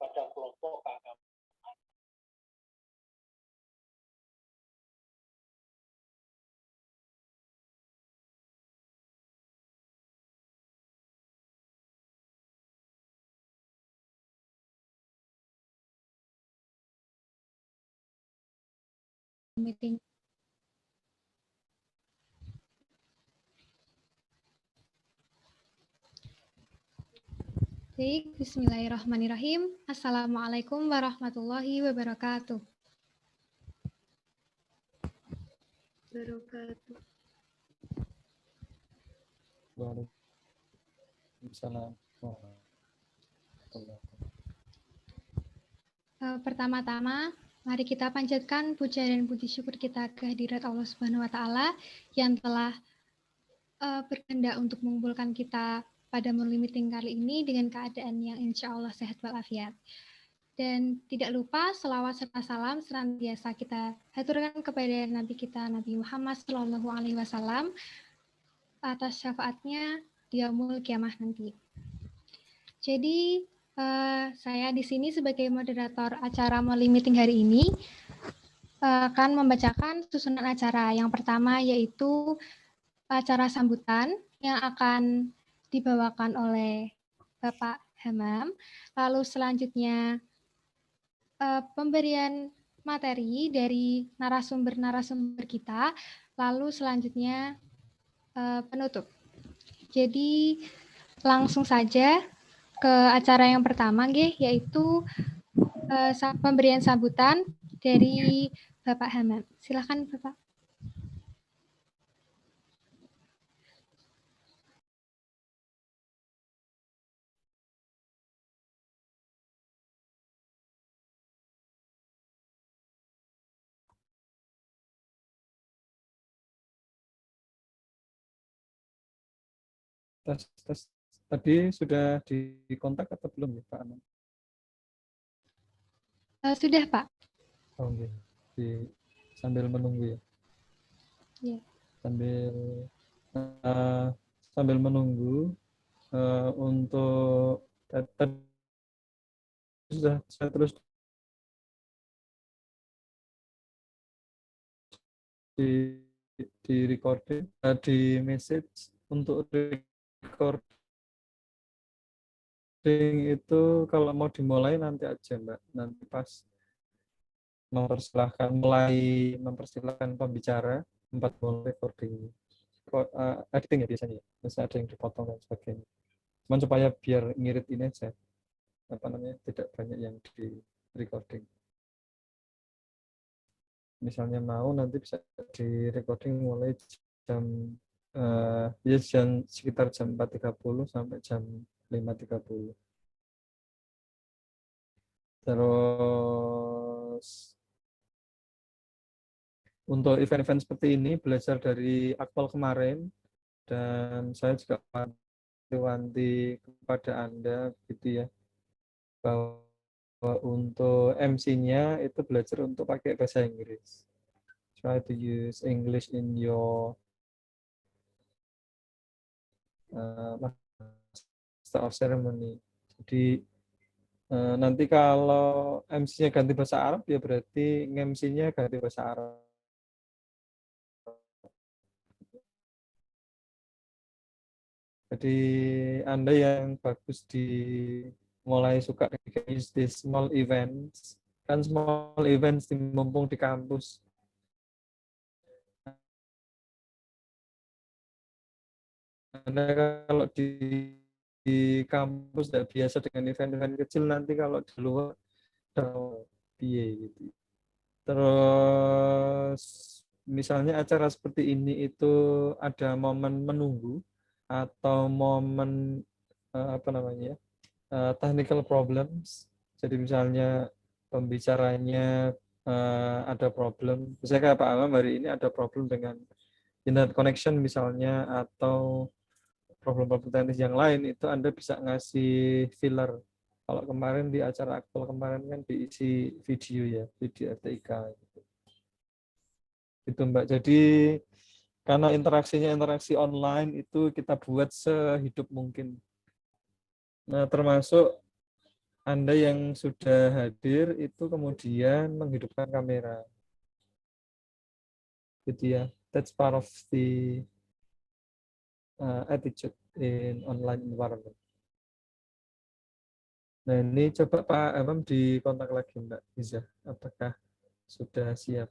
pada kelompok keagamaan. Meeting. Baik, bismillahirrahmanirrahim. Assalamualaikum warahmatullahi wabarakatuh. Waalaikumsalam. Pertama-tama, mari kita panjatkan puja dan puji syukur kita kehadirat Allah Subhanahu wa Ta'ala yang telah berkehendak untuk mengumpulkan kita pada Morning Meeting kali ini dengan keadaan yang insya Allah sehat walafiat. Dan tidak lupa selawat serta salam senantiasa kita haturkan kepada Nabi kita Nabi Muhammad SAW atas syafaatnya di yaumul kiamah nanti. Jadi saya di sini sebagai moderator acara Morning Meeting hari ini akan membacakan susunan acara. Yang pertama yaitu acara sambutan yang akan dibawakan oleh Bapak Hamam. Lalu selanjutnya pemberian materi dari narasumber-narasumber kita. Lalu selanjutnya penutup. Jadi langsung saja ke acara yang pertama, yaitu pemberian sambutan dari Bapak Hamam. Silakan Bapak. Tes. Tadi sudah dikontak atau belum ya Pak Anam? Sudah Pak. Oh, okay. Sambil menunggu ya. Yeah. Sambil menunggu untuk sudah saya terus di recording, di message untuk recording itu kalau mau dimulai nanti aja Mbak, nanti pas mempersilahkan pembicara 4 mulai recording editing ya biasanya, misalnya ada yang dipotong dan sebagainya. Cuman supaya biar ngirit ini aja, tidak banyak yang di recording. Misalnya mau nanti bisa di recording mulai jam sekitar jam 4.30 sampai jam 5.30. Terus untuk event-event seperti ini belajar dari akpol kemarin, dan saya juga wanti kepada Anda gitu ya, bahwa untuk MC-nya itu belajar untuk pakai bahasa Inggris. Try to use English in your master of ceremony. Jadi nanti kalau MC-nya ganti bahasa Arab ya berarti MC-nya ganti bahasa Arab. Jadi Anda yang bagus mulai suka use the small events, kan small events mumpung di kampus. Anda kalau di kampus tidak biasa dengan event-event kecil, nanti kalau di luar gitu. Terus misalnya acara seperti ini itu ada momen menunggu atau momen technical problems. Jadi misalnya pembicaranya ada problem, misalnya kayak Pak Amam hari ini ada problem dengan internet connection misalnya, atau problem-problem teknis yang lain, itu Anda bisa ngasih filler. Kalau kemarin di acara aktual kemarin kan diisi video ya, video FTIK gitu. Gitu Mbak. Jadi karena interaksi online itu kita buat sehidup mungkin. Nah, termasuk Anda yang sudah hadir itu kemudian menghidupkan kamera. Gitu ya. That's part of the attitude in online environment. Nah, ini coba Pak Amam dikontak lagi Mbak Iza. Apakah sudah siap?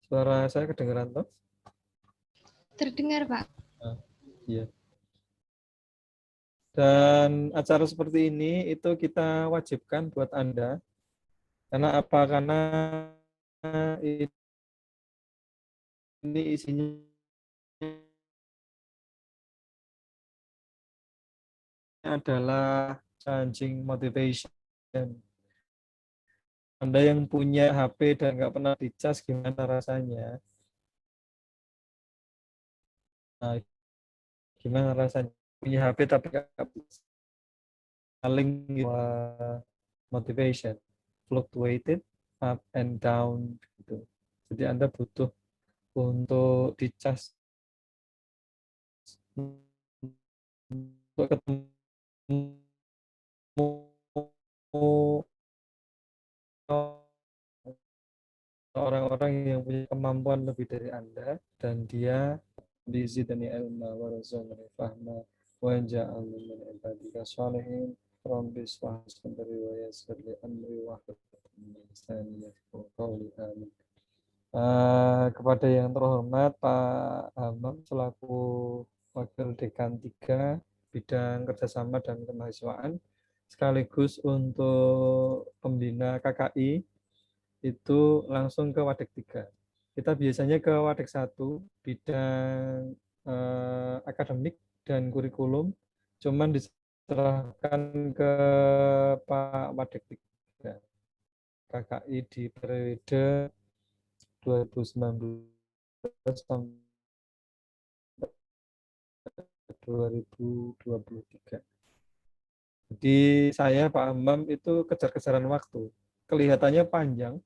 Suara saya kedengaran toh? Terdengar, Pak. Iya. Dan acara seperti ini itu kita wajibkan buat Anda. Karena apa? Karena ini isinya adalah challenging motivation. Anda yang punya HP dan nggak pernah dicas, gimana rasanya? Nah, gimana rasanya punya HP tapi nggak saling motivation, fluctuated up and down gitu. Jadi Anda butuh untuk dicas untuk ketemu orang-orang yang punya kemampuan lebih dari Anda dan dia bizidani ilma wa razaqani fahma wa ja'alni min ibadika sholihin rabbis wa hasbunari wa yassir li amri wa hlul min lisani yafqahu qawli amin. Kepada yang terhormat Pak Hamam selaku Wakil Dekan 3 Bidang Kerjasama dan Kemahasiswaan sekaligus untuk pembina KKI itu langsung ke Wadek 3. Kita biasanya ke Wadek 1 bidang akademik dan kurikulum, cuman diserahkan ke Pak Wadek 3 KKI di periode 2019 sampai 2023. Jadi saya Pak Hamam itu kejar-kejaran waktu. Kelihatannya panjang,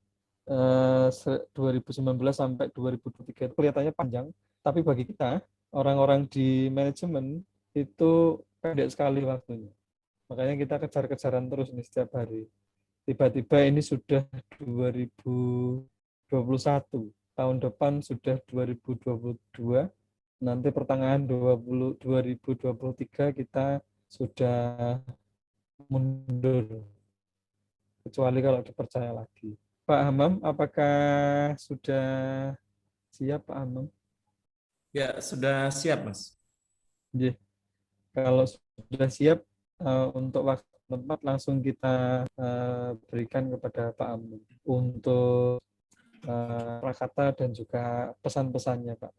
2019 sampai 2023 itu kelihatannya panjang, tapi bagi kita, orang-orang di manajemen itu pendek sekali waktunya. Makanya kita kejar-kejaran terus nih setiap hari. Tiba-tiba ini sudah 2021, tahun depan sudah 2022, nanti pertengahan 2023 kita sudah mundur, kecuali kalau dipercaya lagi. Pak Hamam, apakah sudah siap Pak Hamam? Ya, sudah siap, Mas. Yeah. Kalau sudah siap untuk waktu tempat langsung kita berikan kepada Pak Hamam untuk prakata dan juga pesan-pesannya Pak.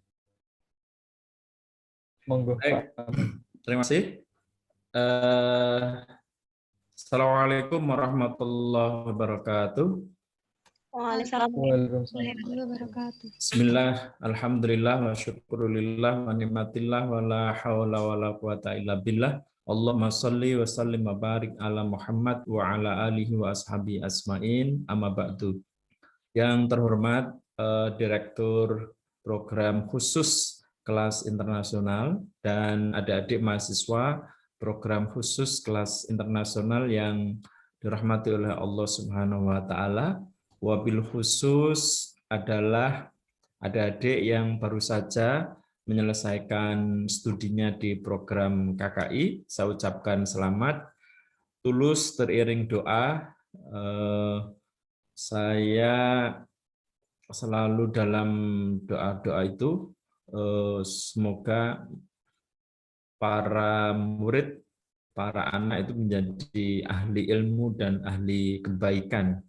Monggo Pak Hamam. Terima kasih. Assalamualaikum warahmatullahi wabarakatuh. Waalaikumsalam warahmatullahi wabarakatuh. Bismillah, alhamdulillah, wa syukurillah, wa ni'matillah, wa la hawla wa la quwata illa billah. Allahumma salli wa sallim wa barik ala Muhammad wa ala alihi wa ashabi asma'in, amma ba'du. Yang terhormat Direktur Program Khusus Kelas Internasional dan adik-adik mahasiswa Program Khusus Kelas Internasional yang dirahmati oleh Allah Subhanahu wa taala. Wabil khusus adalah adik-adik yang baru saja menyelesaikan studinya di program KKI. Saya ucapkan selamat, tulus teriring doa. Saya selalu dalam doa-doa itu, semoga para murid, para anak itu menjadi ahli ilmu dan ahli kebaikan.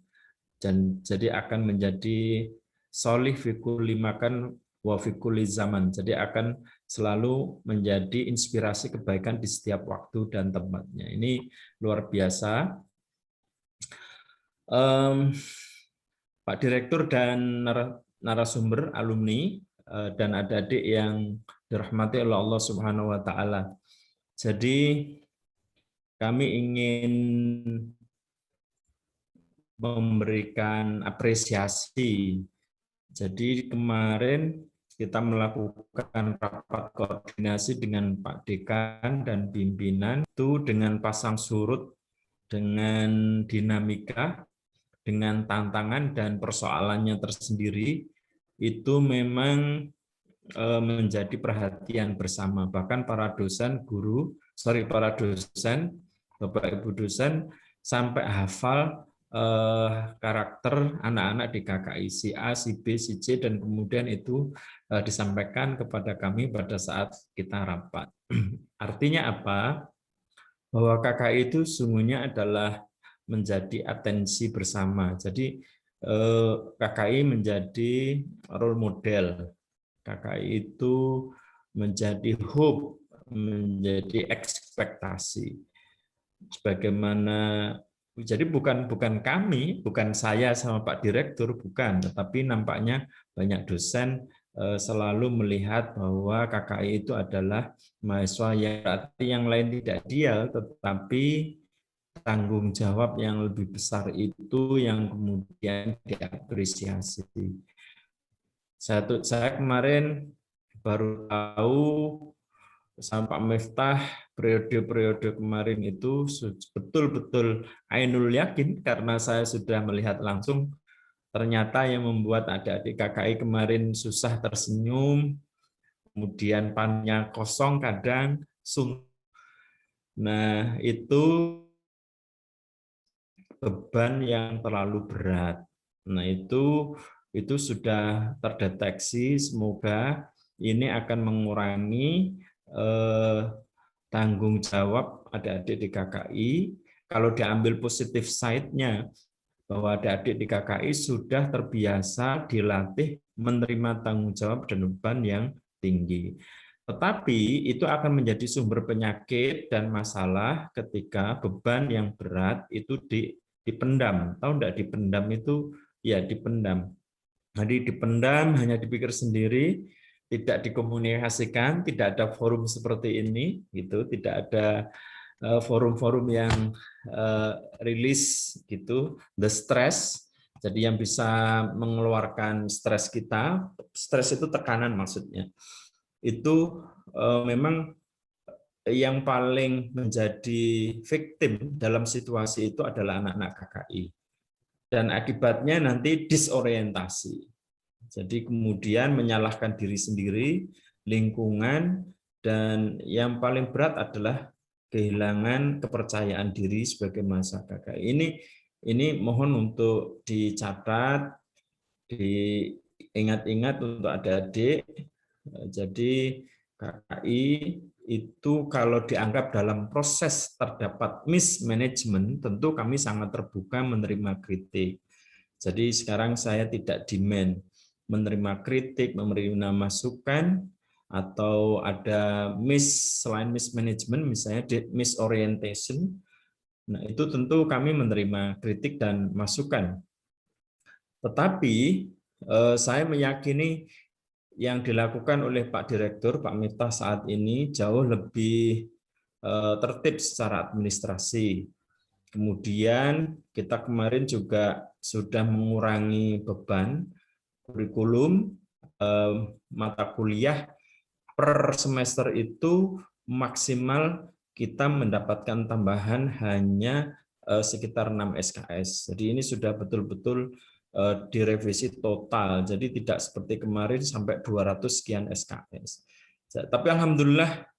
Dan jadi akan menjadi solih fi kulli makan wa fi kulli zaman. Jadi akan selalu menjadi inspirasi kebaikan di setiap waktu dan tempatnya. Ini luar biasa. Pak Direktur dan narasumber alumni dan adik-adik yang dirahmati oleh Allah Subhanahu wa taala. Jadi kami ingin memberikan apresiasi. Jadi kemarin kita melakukan rapat koordinasi dengan Pak Dekan dan pimpinan itu dengan pasang surut, dengan dinamika, dengan tantangan dan persoalannya tersendiri, itu memang menjadi perhatian bersama. Bahkan para dosen, para dosen, Bapak Ibu dosen, sampai hafal karakter anak-anak di KKI si A, si B, si C, dan kemudian itu disampaikan kepada kami pada saat kita rapat. Artinya apa? Bahwa KKI itu sungguhnya adalah menjadi atensi bersama. Jadi KKI menjadi role model. KKI itu menjadi hope, menjadi ekspektasi. Sebagaimana, jadi bukan kami, bukan saya sama Pak Direktur, bukan, tetapi nampaknya banyak dosen selalu melihat bahwa KKI itu adalah mahasiswa yang lain tidak ideal, tetapi tanggung jawab yang lebih besar itu yang kemudian diapresiasi. Saya kemarin baru tahu sama Pak Miftah periode-periode kemarin itu betul-betul ainul yakin, karena saya sudah melihat langsung ternyata yang membuat adik-adik KKI kemarin susah tersenyum, kemudian pannya kosong kadang. Nah, itu beban yang terlalu berat. Nah, itu sudah terdeteksi, semoga ini akan mengurangi tanggung jawab adik-adik di KKI. Kalau diambil positif side-nya, bahwa adik-adik di KKI sudah terbiasa dilatih menerima tanggung jawab dan beban yang tinggi. Tetapi itu akan menjadi sumber penyakit dan masalah ketika beban yang berat itu dipendam. Tahu enggak dipendam itu? Ya, dipendam. Jadi dipendam, hanya dipikir sendiri, tidak dikomunikasikan, tidak ada forum seperti ini, gitu, tidak ada forum-forum yang rilis gitu, the stress. Jadi yang bisa mengeluarkan stres kita, stres itu tekanan maksudnya. Itu memang yang paling menjadi victim dalam situasi itu adalah anak-anak KKI. Dan akibatnya nanti disorientasi. Jadi kemudian menyalahkan diri sendiri, lingkungan, dan yang paling berat adalah kehilangan kepercayaan diri sebagai mahasiswa KKI. Ini mohon untuk dicatat, diingat-ingat untuk adik-adik. Jadi KKI itu kalau dianggap dalam proses terdapat mismanagement, tentu kami sangat terbuka menerima kritik. Jadi sekarang saya tidak demand menerima kritik, menerima masukan, atau ada selain mismanagement, misalnya misorientation. Nah, itu tentu kami menerima kritik dan masukan. Tetapi saya meyakini yang dilakukan oleh Pak Direktur, Pak Miftah saat ini jauh lebih tertib secara administrasi. Kemudian kita kemarin juga sudah mengurangi beban kurikulum, mata kuliah per semester itu maksimal kita mendapatkan tambahan hanya sekitar 6 SKS. Jadi ini sudah betul-betul direvisi total. Jadi tidak seperti kemarin sampai 200 sekian SKS. Tapi alhamdulillah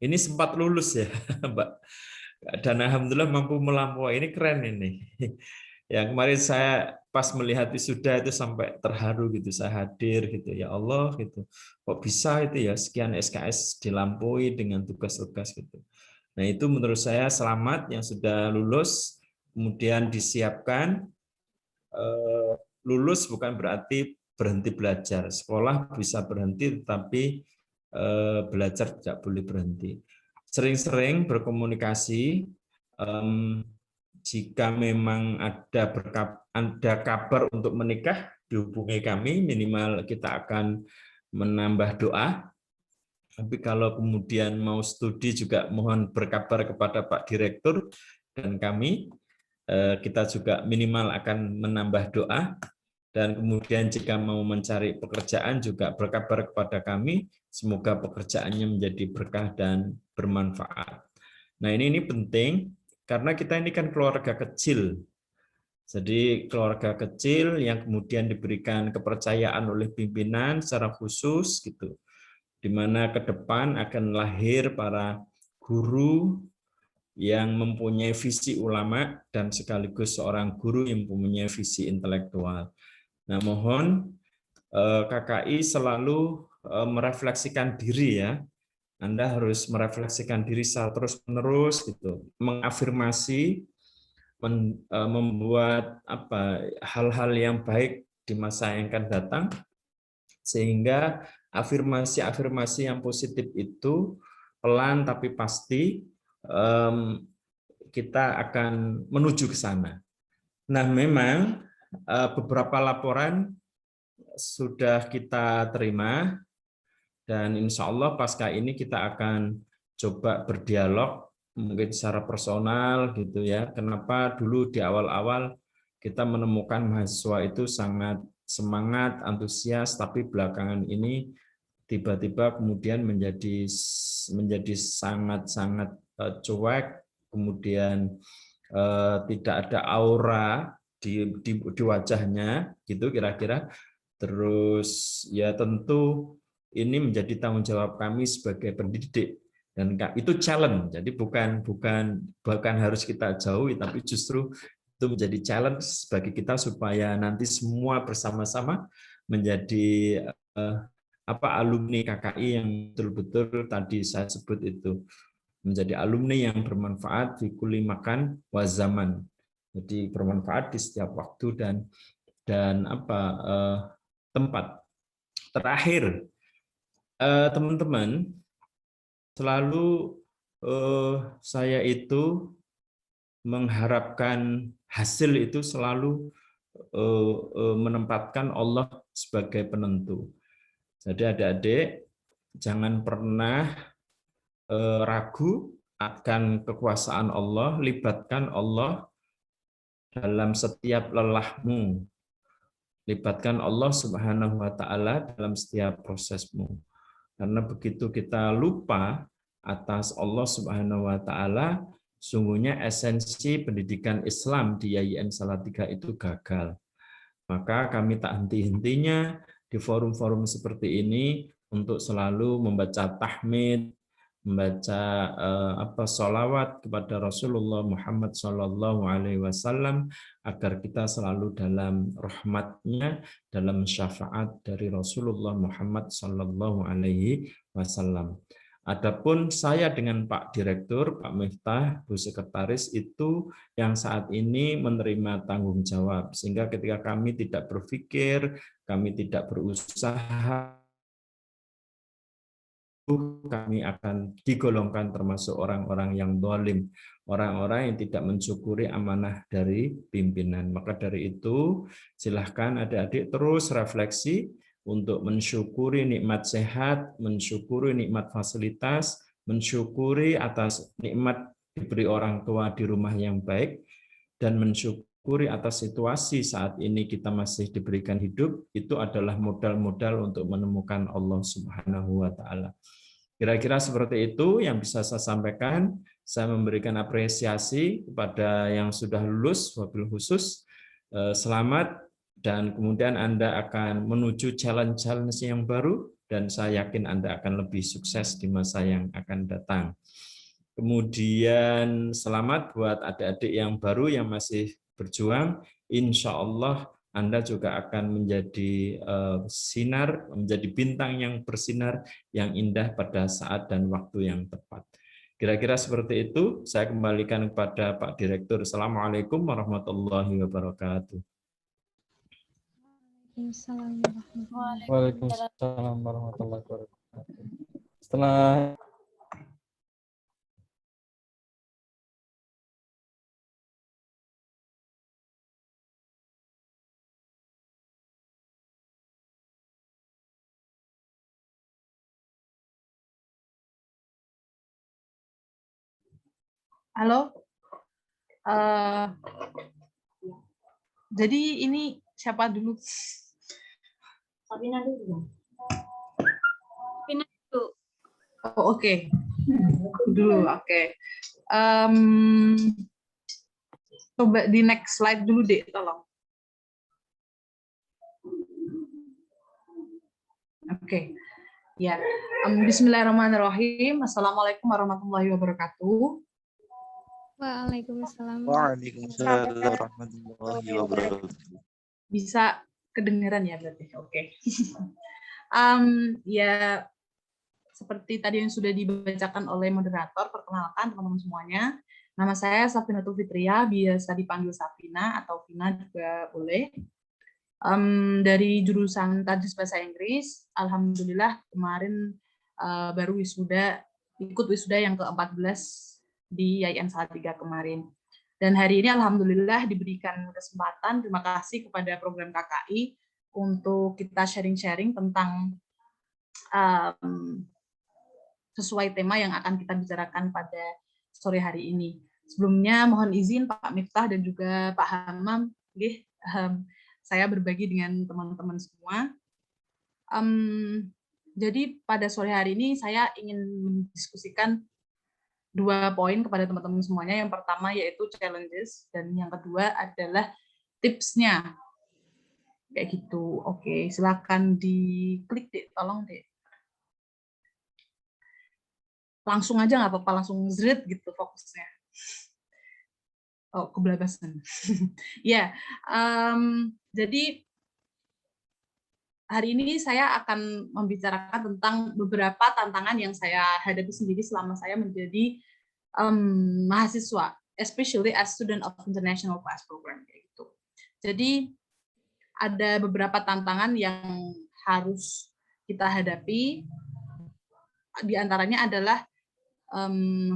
ini sempat lulus ya, Mbak. Dan alhamdulillah mampu melampaui. Ini keren ini. Yang kemarin saya pas melihat wisuda itu sampai terharu gitu, saya hadir gitu, ya Allah gitu. Kok bisa itu ya sekian SKS dilampaui dengan tugas-tugas gitu. Nah, itu menurut saya selamat yang sudah lulus, kemudian disiapkan. Lulus bukan berarti berhenti belajar. Sekolah bisa berhenti, tetapi belajar tidak boleh berhenti. Sering-sering berkomunikasi. Jika memang ada kabar untuk menikah, dihubungi kami, minimal kita akan menambah doa. Tapi kalau kemudian mau studi juga mohon berkabar kepada Pak Direktur dan kami, kita juga minimal akan menambah doa. Dan kemudian jika mau mencari pekerjaan juga berkabar kepada kami, semoga pekerjaannya menjadi berkah dan bermanfaat. Nah ini penting, karena kita ini kan keluarga kecil. Jadi keluarga kecil yang kemudian diberikan kepercayaan oleh pimpinan secara khusus gitu, di mana ke depan akan lahir para guru yang mempunyai visi ulama dan sekaligus seorang guru yang mempunyai visi intelektual. Nah, mohon KKI selalu merefleksikan diri ya. Anda harus merefleksikan diri secara terus-menerus gitu, mengafirmasi, membuat hal-hal yang baik di masa yang akan datang, sehingga afirmasi-afirmasi yang positif itu pelan tapi pasti kita akan menuju ke sana. Nah, memang beberapa laporan sudah kita terima, dan insya Allah pasca ini kita akan coba berdialog mungkin secara personal gitu ya. Kenapa dulu di awal-awal kita menemukan mahasiswa itu sangat semangat, antusias, tapi belakangan ini tiba-tiba kemudian menjadi sangat-sangat cuek, kemudian tidak ada aura di wajahnya gitu kira-kira. Terus ya tentu ini menjadi tanggung jawab kami sebagai pendidik, dan itu challenge. Jadi bukan harus kita jauhi, tapi justru itu menjadi challenge bagi kita supaya nanti semua bersama-sama menjadi alumni KKI yang betul-betul tadi saya sebut itu, menjadi alumni yang bermanfaat di kulli makan wa zaman. Jadi bermanfaat di setiap waktu dan tempat. Terakhir, teman-teman, selalu saya itu mengharapkan hasil itu selalu menempatkan Allah sebagai penentu. Jadi adik-adik jangan pernah ragu akan kekuasaan Allah, libatkan Allah dalam setiap lelahmu. Libatkan Allah Subhanahu wa taala dalam setiap prosesmu. Karena begitu kita lupa atas Allah Subhanahu wa taala, sungguhnya esensi pendidikan Islam di YIN Salatiga itu gagal. Maka kami tak henti-hentinya di forum-forum seperti ini untuk selalu membaca tahmid, membaca sholawat kepada Rasulullah Muhammad SAW, agar kita selalu dalam rahmatnya, dalam syafaat dari Rasulullah Muhammad SAW. Adapun saya dengan Pak Direktur, Pak Miftah, Bu Sekretaris itu yang saat ini menerima tanggung jawab, sehingga ketika kami tidak berpikir, kami tidak berusaha, kami akan digolongkan termasuk orang-orang yang zalim, orang-orang yang tidak mensyukuri amanah dari pimpinan. Maka dari itu, silahkan adik-adik terus refleksi untuk mensyukuri nikmat sehat, mensyukuri nikmat fasilitas, mensyukuri atas nikmat diberi orang tua di rumah yang baik, dan mensyukuri atas situasi saat ini kita masih diberikan hidup. Itu adalah modal-modal untuk menemukan Allah Subhanahu wa taala. Kira-kira seperti itu yang bisa saya sampaikan. Saya memberikan apresiasi kepada yang sudah lulus, wabil khusus. Selamat, dan kemudian Anda akan menuju challenge-challenge yang baru, dan saya yakin Anda akan lebih sukses di masa yang akan datang. Kemudian selamat buat adik-adik yang baru yang masih berjuang. Insya Allah Anda juga akan menjadi sinar, menjadi bintang yang bersinar, yang indah pada saat dan waktu yang tepat. Kira-kira seperti itu. Saya kembalikan kepada Pak Direktur. Assalamualaikum warahmatullahi wabarakatuh. Waalaikumsalam warahmatullahi wabarakatuh. Setelah Halo, jadi ini Siapa dulu? Sabina dulu. Pina dulu. Oh, oke. Aku dulu, oke. Coba di next slide dulu deh, tolong. Oke. Ya. Bismillahirrahmanirrahim. Assalamualaikum warahmatullahi wabarakatuh. Waalaikumsalam. Waalaikumsalam warahmatullahi wabarakatuh. Bisa kedengaran ya berarti. Oke. Ya, seperti tadi yang sudah dibacakan oleh moderator, perkenalkan teman-teman semuanya. Nama saya Safinatul Fitria, biasa dipanggil Safina atau Vina juga boleh. Dari jurusan Tadris Bahasa Inggris, alhamdulillah kemarin baru ikut wisuda yang ke-14 di YIN Salatiga kemarin. Dan hari ini alhamdulillah diberikan kesempatan, terima kasih kepada program KKI untuk kita sharing-sharing tentang sesuai tema yang akan kita bicarakan pada sore hari ini. Sebelumnya mohon izin Pak Miftah dan juga Pak Hamam, saya berbagi dengan teman-teman semua. Jadi pada sore hari ini saya ingin mendiskusikan 2 poin kepada teman-teman semuanya. Yang pertama yaitu challenges dan yang kedua adalah tipsnya. Kayak gitu. Oke, silakan diklik deh, tolong deh. Langsung aja nggak apa-apa, langsung zret gitu fokusnya. Oh, kebelabasan. Ya, jadi hari ini saya akan membicarakan tentang beberapa tantangan yang saya hadapi sendiri selama saya menjadi mahasiswa, especially as student of international class program kayak gitu. Jadi ada beberapa tantangan yang harus kita hadapi. Di antaranya adalah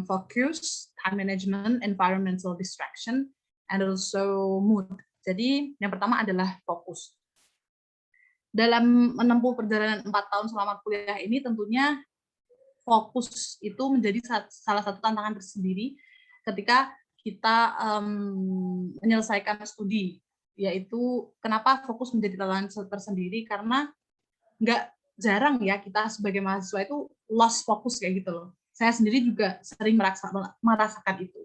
focus, time management, environmental distraction, and also mood. Jadi yang pertama adalah fokus. Dalam menempuh perjalanan 4 tahun selama kuliah ini tentunya fokus itu menjadi salah satu tantangan tersendiri ketika kita menyelesaikan studi. Yaitu kenapa fokus menjadi tantangan tersendiri, karena nggak jarang ya kita sebagai mahasiswa itu lost fokus kayak gitu loh. Saya sendiri juga sering merasakan itu.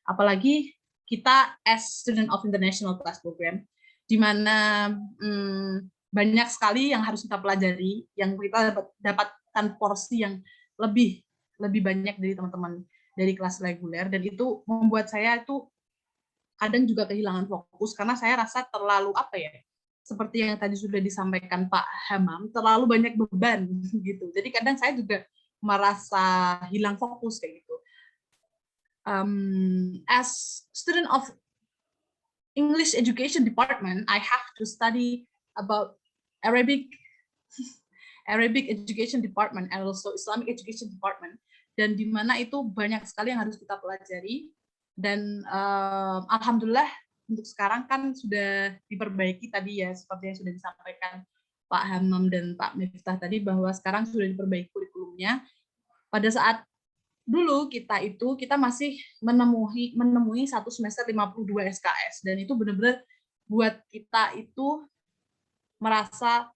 Apalagi kita as student of international class program, di mana banyak sekali yang harus kita pelajari, yang kita dapatkan porsi yang lebih banyak dari teman-teman dari kelas reguler, dan itu membuat saya itu kadang juga kehilangan fokus karena saya rasa terlalu seperti yang tadi sudah disampaikan Pak Hamam, terlalu banyak beban gitu. Jadi kadang saya juga merasa hilang fokus kayak gitu. As student of English Education Department, I have to study about Arabic Education Department and also Islamic Education Department, dan di mana itu banyak sekali yang harus kita pelajari. Dan alhamdulillah untuk sekarang kan sudah diperbaiki tadi ya, seperti yang sudah disampaikan Pak Hamam dan Pak Miftah tadi, bahwa sekarang sudah diperbaiki kurikulumnya. Pada saat dulu kita masih menemui satu semester 52 SKS, dan itu benar-benar buat kita itu merasa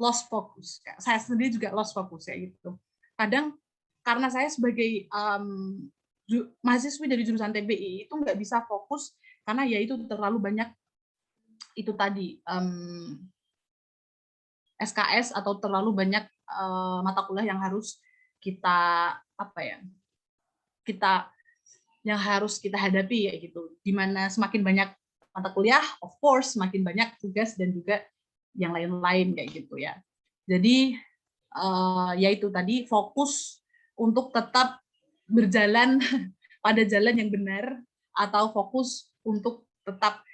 lost focus. Saya sendiri juga lost focus ya gitu. Kadang karena saya sebagai mahasiswi dari jurusan TBI itu nggak bisa fokus karena ya itu terlalu banyak itu tadi SKS atau terlalu banyak mata kuliah yang harus kita yang harus kita hadapi ya gitu. Dimana semakin banyak mata kuliah, of course semakin banyak tugas dan juga yang lain-lain kayak gitu ya. Jadi ya itu tadi, fokus untuk tetap berjalan pada jalan yang benar, atau fokus untuk tetap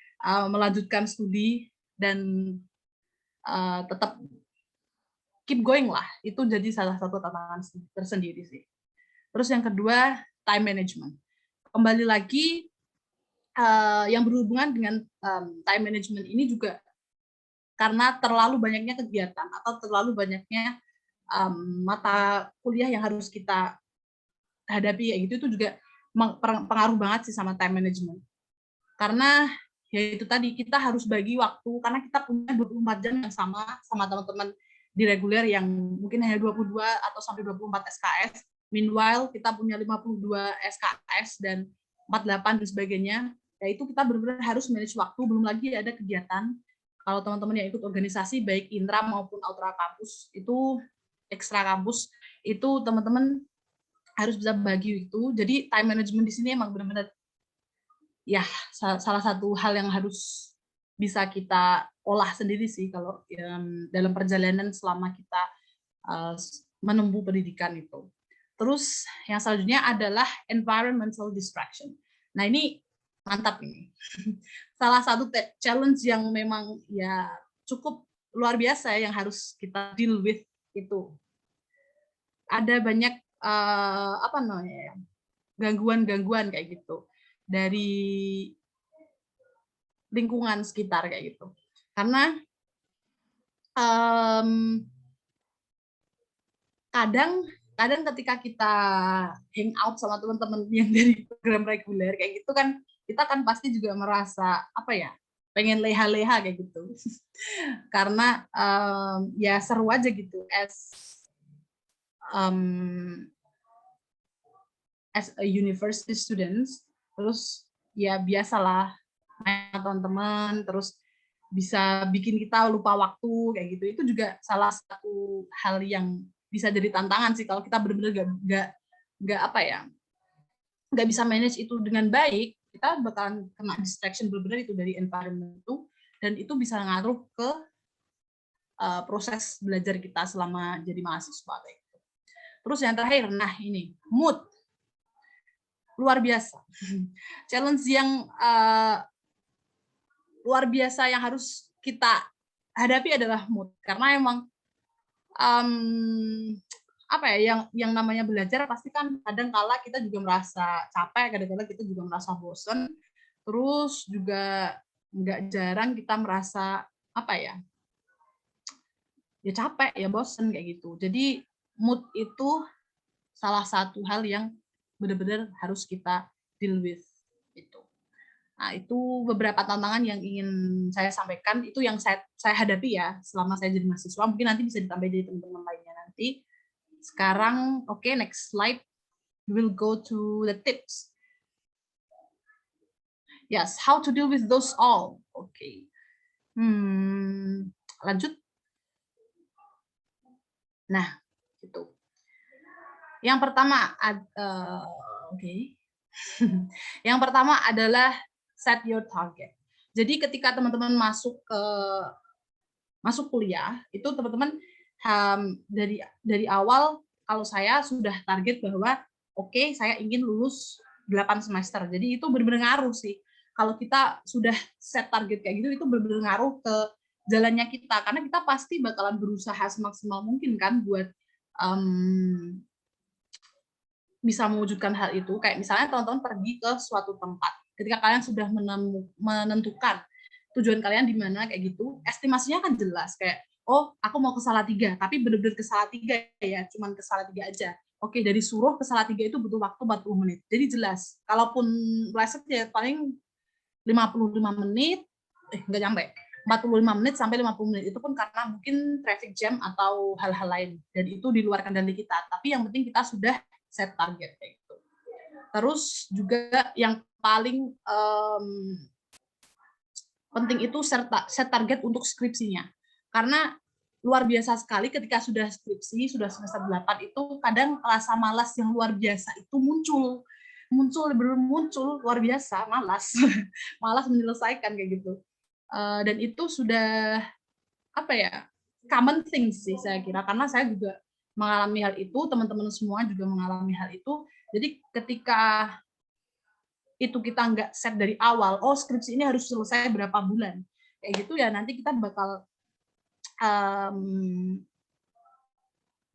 melanjutkan studi dan tetap keep going lah. Itu jadi salah satu tantangan tersendiri sih. Terus yang kedua, time management. Kembali lagi yang berhubungan dengan time management ini juga karena terlalu banyaknya kegiatan atau terlalu banyaknya mata kuliah yang harus kita hadapi ya gitu, itu juga pengaruh banget sih sama time management. Karena yaitu tadi kita harus bagi waktu karena kita punya 24 jam yang sama teman-teman di reguler yang mungkin hanya 22 atau sampai 24 SKS. Meanwhile kita punya 52 SKS dan 48 dan sebagainya. Yaitu kita benar-benar harus manage waktu, belum lagi ada kegiatan. Kalau teman-teman yang ikut organisasi baik intra maupun outra kampus itu ekstra kampus itu teman-teman harus bisa bagi itu. Jadi time management di sini emang benar-benar ya salah satu hal yang harus bisa kita olah sendiri sih kalau dalam perjalanan selama kita menempuh pendidikan itu. Terus yang selanjutnya adalah environmental distraction. Nah ini mantap ini. Salah satu challenge yang memang ya cukup luar biasa yang harus kita deal with itu. Ada banyak apa namanya gangguan-gangguan kayak gitu dari lingkungan sekitar kayak gitu. Karena kadang ketika kita hang out sama teman-teman yang dari program reguler kayak gitu kan, kita kan pasti juga merasa apa ya, pengen leha-leha kayak gitu. Karena ya seru aja gitu as a university students, terus ya biasalah main teman-teman, terus bisa bikin kita lupa waktu kayak gitu. Itu juga salah satu hal yang bisa jadi tantangan sih kalau kita benar-benar nggak apa ya, nggak bisa manage itu dengan baik, kita bakalan kena distraction benar-benar itu dari environment itu, dan itu bisa ngaruh ke proses belajar kita selama jadi mahasiswa kayak gitu. Terus yang terakhir, nah ini mood. Luar biasa. Challenge yang luar biasa yang harus kita hadapi adalah mood. Karena emang apa ya, yang namanya belajar pasti kan kadang kala kita juga merasa capek, kadang-kadang kita juga merasa bosan. Terus juga nggak jarang kita merasa apa ya capek, ya bosan kayak gitu. Jadi mood itu salah satu hal yang benar-benar harus kita deal with itu. Nah, itu beberapa tantangan yang ingin saya sampaikan, itu yang saya hadapi ya selama saya jadi mahasiswa. Mungkin nanti bisa ditambah dari teman-teman lainnya nanti. Sekarang, oke, next slide. We will go to the tips. Yes, how to deal with those all. Oke. Lanjut. Nah, itu. Yang pertama, yang pertama adalah set your target. Jadi ketika teman-teman masuk kuliah, itu teman-teman dari awal, kalau saya sudah target bahwa oke, saya ingin lulus 8 semester. Jadi itu benar-benar ngaruh sih. Kalau kita sudah set target kayak gitu, itu benar-benar ngaruh ke jalannya kita. Karena kita pasti bakalan berusaha semaksimal mungkin kan buat bisa mewujudkan hal itu. Kayak misalnya teman-teman pergi ke suatu tempat. Ketika kalian sudah menentukan tujuan kalian di mana kayak gitu, estimasinya kan jelas. Kayak, oh aku mau ke Salatiga, tapi benar-benar ke Salatiga ya, cuman ke Salatiga aja. Oke, dari Suruh ke Salatiga itu butuh waktu 40 menit. Jadi jelas. Kalaupun meleset ya paling 55 menit, nggak nyampe. 45 menit sampai 50 menit. Itu pun karena mungkin traffic jam atau hal-hal lain. Dan itu di luar kendali kita. Tapi yang penting kita sudah set target kayak gitu. Terus juga yang paling penting itu set target untuk skripsinya. Karena luar biasa sekali ketika sudah skripsi, sudah semester 8 itu kadang rasa malas yang luar biasa itu muncul luar biasa, malas menyelesaikan kayak gitu. Dan itu sudah apa ya, common things sih saya kira, karena saya juga mengalami hal itu, teman-teman semua juga mengalami hal itu. Jadi ketika itu kita nggak set dari awal, oh skripsi ini harus selesai berapa bulan, kayak gitu ya, nanti kita bakal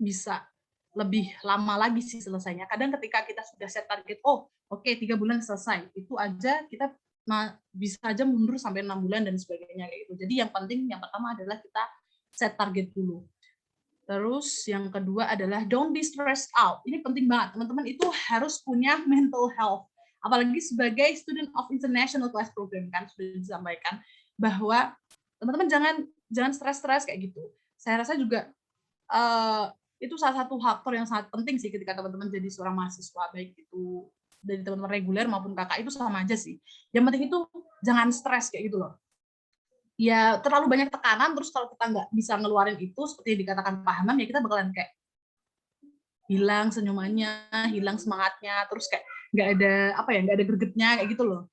bisa lebih lama lagi sih selesainya. Kadang ketika kita sudah set target, oh oke, 3 bulan selesai, itu aja kita bisa aja mundur sampai 6 bulan dan sebagainya kayak gitu. Jadi yang penting, yang pertama adalah kita set target dulu. Terus yang kedua adalah don't be stressed out. Ini penting banget, teman-teman, itu harus punya mental health apalagi sebagai student of international class program kan sudah disampaikan bahwa teman-teman jangan stres-stres kayak gitu. Saya rasa juga itu salah satu faktor yang sangat penting sih ketika teman-teman jadi seorang mahasiswa, baik itu dari teman-teman reguler maupun kakak, itu sama aja sih. Yang penting itu jangan stres kayak gitu loh. Ya terlalu banyak tekanan, terus kalau kita nggak bisa ngeluarin itu seperti yang dikatakan Pak Hamam, ya kita bakalan kayak hilang senyumannya, hilang semangatnya, terus kayak nggak ada gregetnya kayak gitu loh.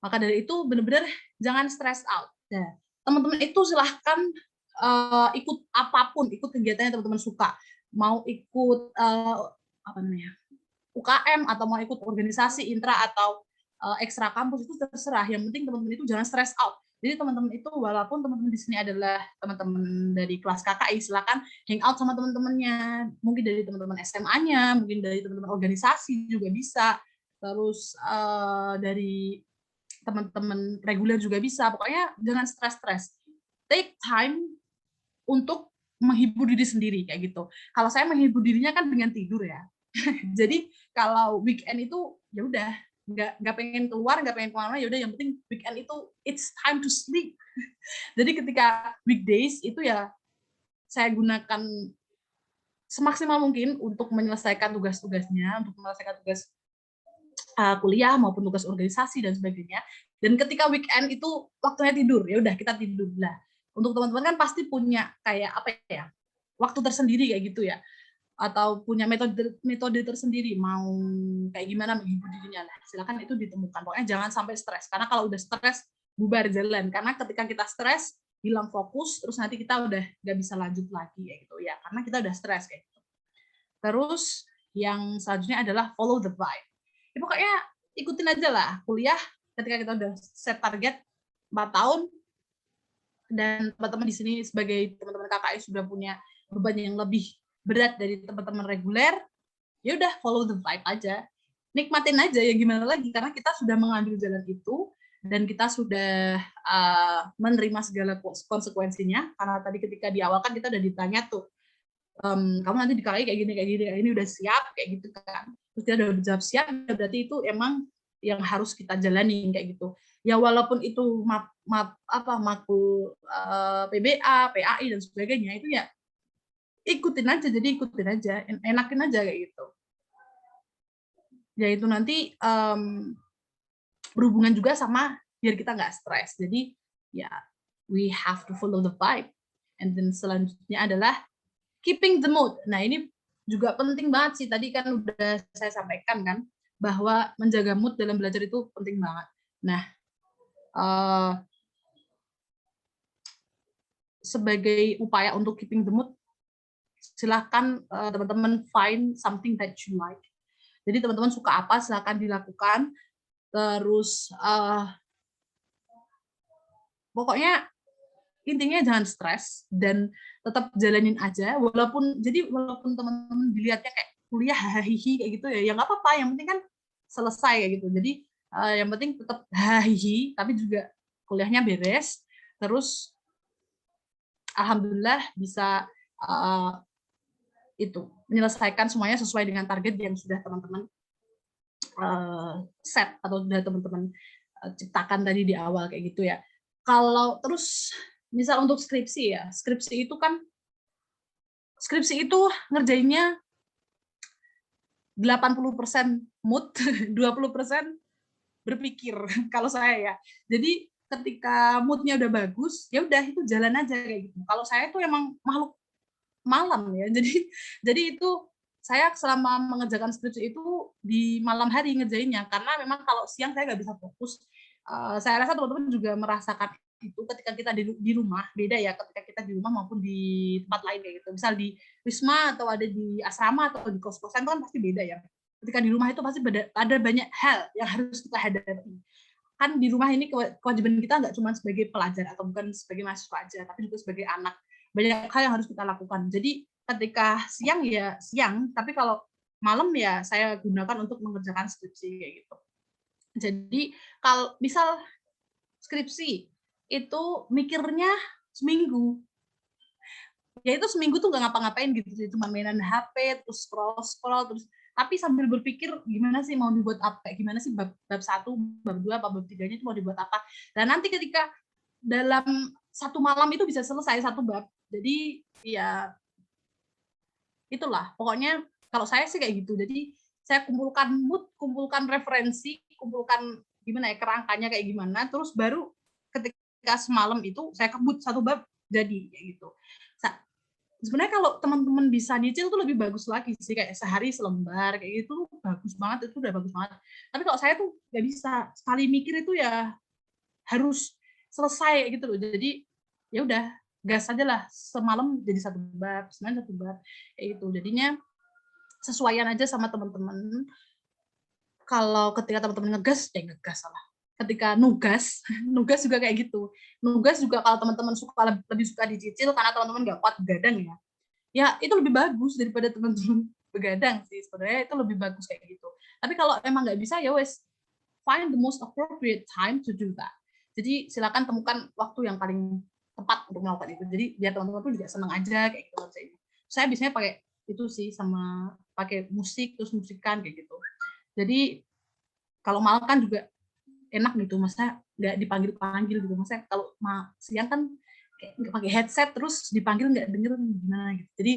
Maka dari itu benar-benar jangan stress out. Nah, teman-teman itu silahkan ikut apapun, ikut kegiatan yang teman-teman suka, mau ikut UKM atau mau ikut organisasi intra atau ekstra kampus, itu terserah. Yang penting teman-teman itu jangan stress out. Jadi teman-teman itu walaupun teman-teman di sini adalah teman-teman dari kelas KKI, silakan hang out sama teman-temannya, mungkin dari teman-teman SMA-nya, mungkin dari teman-teman organisasi juga bisa, terus dari teman-teman reguler juga bisa. Pokoknya jangan stres-stres. Take time untuk menghibur diri sendiri kayak gitu. Kalau saya menghibur dirinya kan dengan tidur ya. Jadi kalau weekend itu ya udah nggak pengen keluar, nggak pengen kemana, ya udah yang penting weekend itu it's time to sleep. Jadi ketika weekdays itu ya saya gunakan semaksimal mungkin untuk menyelesaikan tugas-tugasnya, untuk menyelesaikan tugas kuliah maupun tugas organisasi dan sebagainya. Dan ketika weekend itu waktunya tidur, ya udah kita tidur lah. Untuk teman-teman kan pasti punya kayak waktu tersendiri kayak gitu ya, atau punya metode tersendiri mau kayak gimana menghibur dirinya lah. Silakan itu ditemukan. Pokoknya jangan sampai stres, karena kalau udah stres bubar jalan. Karena ketika kita stres hilang fokus, terus nanti kita udah nggak bisa lanjut lagi kayak gitu ya, karena kita udah stres kayak gitu. Terus yang selanjutnya adalah follow the vibe. Ya, pokoknya ikutin aja lah kuliah. Ketika kita udah set target 4 tahun dan teman-teman di sini sebagai teman-teman KKI sudah punya beban yang lebih berat dari teman-teman reguler, ya udah follow the vibe aja, nikmatin aja ya, gimana lagi, karena kita sudah mengambil jalan itu dan kita sudah menerima segala konsekuensinya. Karena tadi ketika di awal kan kita udah ditanya tuh, kamu nanti di KKI kayak gini ini udah siap kayak gitu kan, terus kita udah jawab siap, berarti itu emang yang harus kita jalani kayak gitu ya, walaupun itu makul PBA, PAI dan sebagainya, itu ya ikutin aja, enakin aja kayak gitu. Ya itu nanti berhubungan juga sama biar kita nggak stres. Jadi ya we have to follow the vibe. And then selanjutnya adalah keeping the mood. Nah ini juga penting banget sih. Tadi kan udah saya sampaikan kan bahwa menjaga mood dalam belajar itu penting banget. Nah sebagai upaya untuk keeping the mood, silakan teman-teman find something that you like. Jadi teman-teman suka apa silakan dilakukan. Terus pokoknya intinya jangan stres dan tetap jalanin aja, walaupun teman-teman dilihatnya kayak kuliah hahihi kayak gitu ya nggak apa-apa, yang penting kan selesai kayak gitu. Jadi yang penting tetap hahihi tapi juga kuliahnya beres, terus alhamdulillah bisa itu menyelesaikan semuanya sesuai dengan target yang sudah teman-teman set atau sudah teman-teman ciptakan tadi di awal kayak gitu ya. Kalau terus misal untuk skripsi ya, skripsi itu ngerjainnya 80% mood, 20% berpikir kalau saya ya. Jadi ketika moodnya udah bagus, ya udah itu jalan aja kayak gitu. Kalau saya tuh emang makhluk malam ya, jadi itu saya selama mengerjakan skripsi itu di malam hari ngerjainnya, karena memang kalau siang saya nggak bisa fokus. Saya rasa teman-teman juga merasakan itu ketika kita di rumah, beda ya ketika kita di rumah maupun di tempat lain kayak gitu. Misal di wisma atau ada di asrama atau di kos-kosan itu kan pasti beda ya. Ketika di rumah itu pasti ada banyak hal yang harus kita hadapi. Kan di rumah ini kewajiban kita nggak cuma sebagai pelajar atau bukan sebagai mahasiswa aja, tapi juga sebagai anak. Banyak hal yang harus kita lakukan. Jadi ketika siang ya siang, tapi kalau malam ya saya gunakan untuk mengerjakan skripsi kayak gitu. Jadi kalau misal skripsi itu mikirnya seminggu, ya itu seminggu tuh nggak ngapa-ngapain gitu, cuma mainan HP, terus scroll, terus tapi sambil berpikir gimana sih mau dibuat apa, kayak gimana sih bab 1, bab 2, bab 3-nya itu mau dibuat apa. Dan nanti ketika dalam satu malam itu bisa selesai satu bab. Jadi ya itulah, pokoknya kalau saya sih kayak gitu. Jadi saya kumpulkan mood, kumpulkan referensi, kumpulkan gimana ya kerangkanya kayak gimana, terus baru ketika semalam itu saya kebut satu bab jadi kayak gitu. Sebenarnya kalau teman-teman bisa nyicil tuh lebih bagus lagi sih, kayak sehari selembar kayak gitu bagus banget, itu udah bagus banget. Tapi kalau saya tuh nggak bisa, sekali mikir itu ya harus selesai gitu loh. Jadi ya udah gas aja lah, semalam jadi satu bab, semalam satu bab kayak gitu. Jadinya sesuaian aja sama teman-teman. Kalau ketika teman-teman ngegas salah. Ketika nugas juga kayak gitu. Nugas juga kalau teman-teman lebih suka dicicil karena teman-teman nggak kuat begadang ya. Ya itu lebih bagus daripada teman-teman begadang sih sebenarnya, itu lebih bagus kayak gitu. Tapi kalau emang nggak bisa ya wes, find the most appropriate time to do that. Jadi silakan temukan waktu yang paling tepat untuk melakukan itu. Jadi biar teman-teman pun juga senang aja kayak gitu. Saya biasanya pakai itu sih, sama pakai musik, terus musikan kayak gitu. Jadi kalau malam kan juga enak gitu, masa nggak dipanggil gitu, masa kalau siang kan kayak pakai headset terus dipanggil nggak denger gimana gitu. Jadi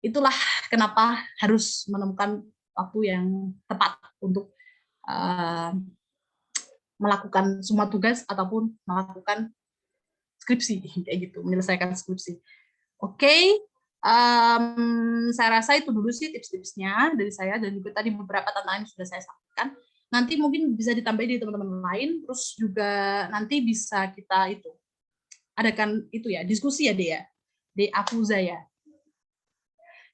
itulah kenapa harus menemukan waktu yang tepat untuk melakukan semua tugas ataupun melakukan skripsi kayak gitu, menyelesaikan skripsi. Oke. Saya rasa itu dulu sih tips-tipsnya dari saya, dan juga tadi beberapa tantangan sudah saya sampaikan. Nanti mungkin bisa ditambahin di teman-teman lain, terus juga nanti bisa kita adakan diskusi ya Dea, di Afuza ya.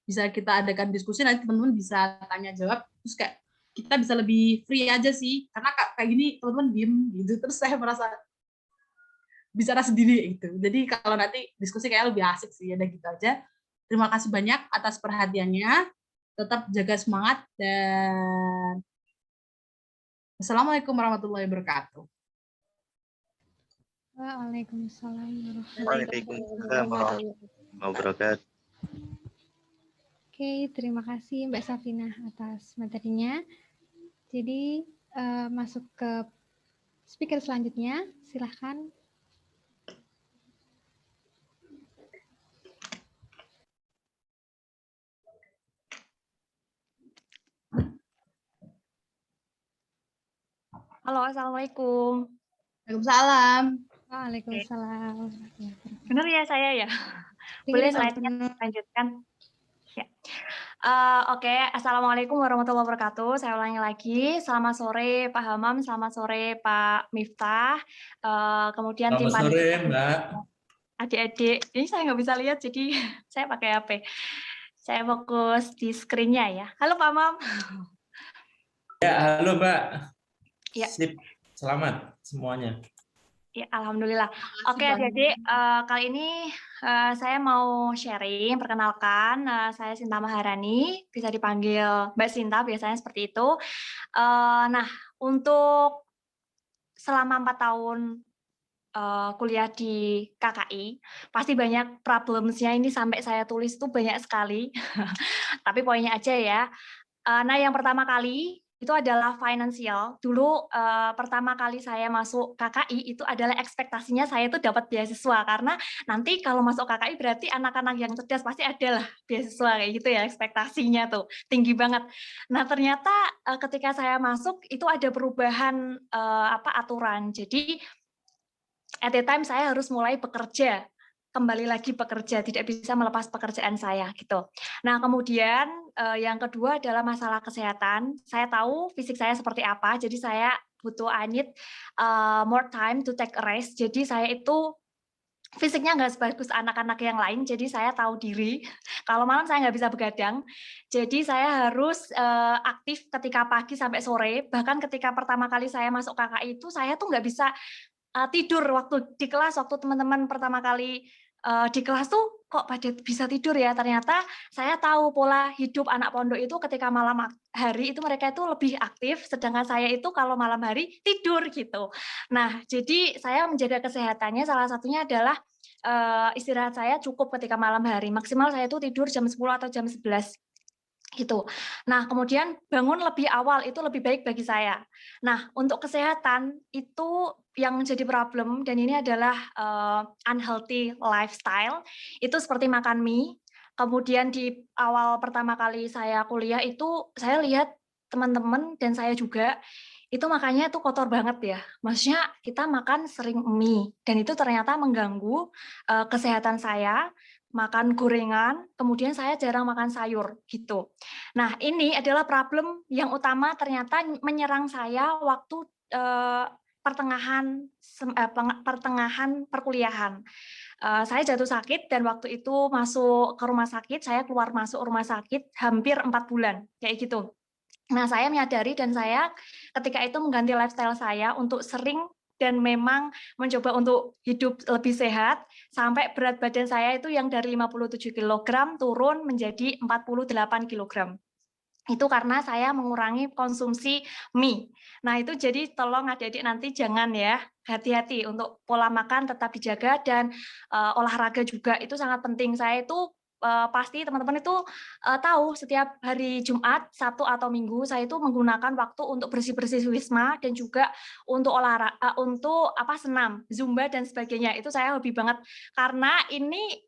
Bisa kita adakan diskusi, nanti teman-teman bisa tanya jawab, terus kayak kita bisa lebih free aja sih, karena kayak gini teman-teman diem gitu, terus saya merasa bicara sendiri gitu. Jadi kalau nanti diskusi kayak lebih asik sih, ada gitu aja. Terima kasih banyak atas perhatiannya. Tetap jaga semangat dan Assalamualaikum warahmatullahi wabarakatuh. Waalaikumsalam Waalaikumsalam warahmatullahi wabarakatuh. Oke, terima kasih Mbak Safina atas materinya. Jadi masuk ke speaker selanjutnya, silahkan. Halo, Assalamualaikum. Waalaikumsalam. Waalaikumsalam. Benar ya saya ya? Boleh slide-nya lanjutkan? Ya. Oke, Assalamualaikum warahmatullahi wabarakatuh. Saya ulangi lagi. Selamat sore Pak Hamam, selamat sore Pak Miftah. Kemudian tim Selamat sore Mbak. Adik-adik, ini saya nggak bisa lihat jadi saya pakai HP. Saya fokus di screen-nya ya. Halo Pak Hamam. Ya, halo Mbak. Ya. Sip, selamat semuanya. Ya, alhamdulillah. Oke, adik-adik, kali ini saya mau sharing, perkenalkan, saya Sinta Maharani, bisa dipanggil Mbak Sinta, biasanya seperti itu. Nah, untuk selama 4 tahun kuliah di KKI, pasti banyak problems-nya ini sampai saya tulis tuh banyak sekali, tapi poinnya aja ya. Nah, yang pertama kali itu adalah finansial. Dulu pertama kali saya masuk KKI itu adalah ekspektasinya saya itu dapat beasiswa, karena nanti kalau masuk KKI berarti anak-anak yang cerdas pasti adalah beasiswa kayak gitu ya, ekspektasinya tuh tinggi banget. Nah ternyata ketika saya masuk itu ada perubahan aturan. Jadi at the time saya harus mulai bekerja. Kembali lagi bekerja, tidak bisa melepas pekerjaan saya gitu. Nah kemudian yang kedua adalah masalah kesehatan. Saya tahu fisik saya seperti apa, jadi saya I need more time to take a rest. Jadi saya itu fisiknya nggak sebagus anak-anak yang lain, jadi saya tahu diri. Kalau malam saya nggak bisa begadang, jadi saya harus aktif ketika pagi sampai sore. Bahkan ketika pertama kali saya masuk KKI itu, saya tuh nggak bisa tidur waktu di kelas, waktu teman-teman pertama kali di kelas tuh kok pada bisa tidur ya. Ternyata saya tahu pola hidup anak pondok itu ketika malam hari itu mereka itu lebih aktif, sedangkan saya itu kalau malam hari tidur gitu. Nah, jadi saya menjaga kesehatannya salah satunya adalah istirahat saya cukup ketika malam hari. Maksimal saya itu tidur jam 10 atau jam 11. gitu. Nah, kemudian bangun lebih awal itu lebih baik bagi saya. Nah, untuk kesehatan itu yang jadi problem, dan ini adalah unhealthy lifestyle, itu seperti makan mie. Kemudian di awal pertama kali saya kuliah itu saya lihat teman-teman dan saya juga itu makannya itu kotor banget ya. Maksudnya kita makan sering mie dan itu ternyata mengganggu kesehatan saya. Makan gorengan, kemudian saya jarang makan sayur gitu. Nah, ini adalah problem yang utama ternyata menyerang saya waktu pertengahan perkuliahan. Saya jatuh sakit dan waktu itu masuk ke rumah sakit, saya keluar masuk rumah sakit hampir 4 bulan, kayak gitu. Nah, saya menyadari dan saya ketika itu mengganti lifestyle saya untuk sering dan memang mencoba untuk hidup lebih sehat, sampai berat badan saya itu yang dari 57 kg turun menjadi 48 kg. Itu karena saya mengurangi konsumsi mie. Nah, itu jadi tolong adik-adik nanti jangan ya, hati-hati untuk pola makan tetap dijaga dan olahraga juga itu sangat penting. Saya itu pasti teman-teman itu tahu setiap hari Jumat, Sabtu atau Minggu saya itu menggunakan waktu untuk bersih-bersih Wisma dan juga untuk olahraga, untuk senam, Zumba dan sebagainya. Itu saya hobi banget karena ini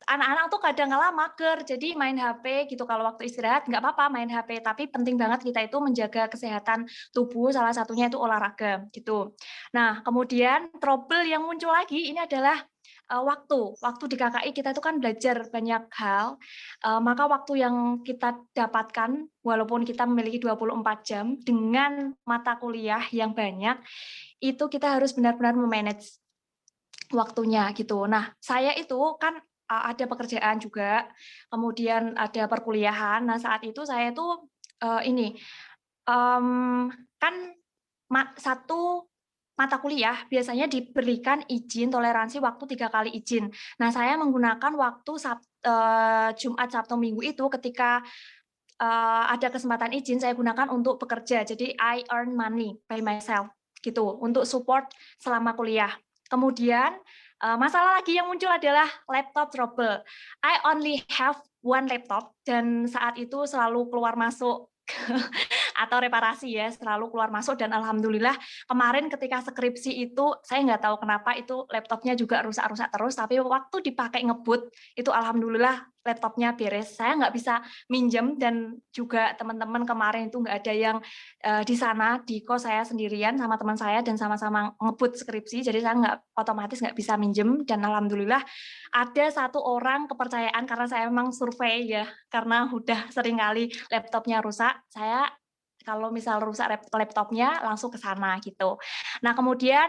anak-anak tuh kadang kala mager, jadi main HP gitu kalau waktu istirahat nggak apa-apa main HP, tapi penting banget kita itu menjaga kesehatan tubuh, salah satunya itu olahraga gitu. Nah, kemudian trouble yang muncul lagi ini adalah waktu di KKI kita itu kan belajar banyak hal, maka waktu yang kita dapatkan walaupun kita memiliki 24 jam dengan mata kuliah yang banyak, itu kita harus benar-benar memanage waktunya gitu. Nah, saya itu kan ada pekerjaan juga, kemudian ada perkuliahan. Nah, saat itu saya tuh kan satu mata kuliah biasanya diberikan izin toleransi waktu 3 kali izin. Nah, saya menggunakan waktu Jumat, Sabtu, Minggu itu ketika ada kesempatan izin saya gunakan untuk bekerja. Jadi I earn money by myself gitu untuk support selama kuliah. Kemudian masalah lagi yang muncul adalah laptop trouble. I only have one laptop dan saat itu selalu keluar masuk atau reparasi ya, selalu keluar masuk dan alhamdulillah kemarin ketika skripsi itu saya nggak tahu kenapa itu laptopnya juga rusak-rusak terus, tapi waktu dipakai ngebut itu alhamdulillah laptopnya beres. Saya nggak bisa minjem dan juga teman-teman kemarin itu nggak ada yang di sana, di kos saya sendirian sama teman saya dan sama-sama ngebut skripsi, jadi saya otomatis nggak bisa minjem dan alhamdulillah ada satu orang kepercayaan karena saya memang survei ya, karena udah sering kali laptopnya rusak, saya kalau misal rusak laptopnya langsung ke sana gitu. Nah, kemudian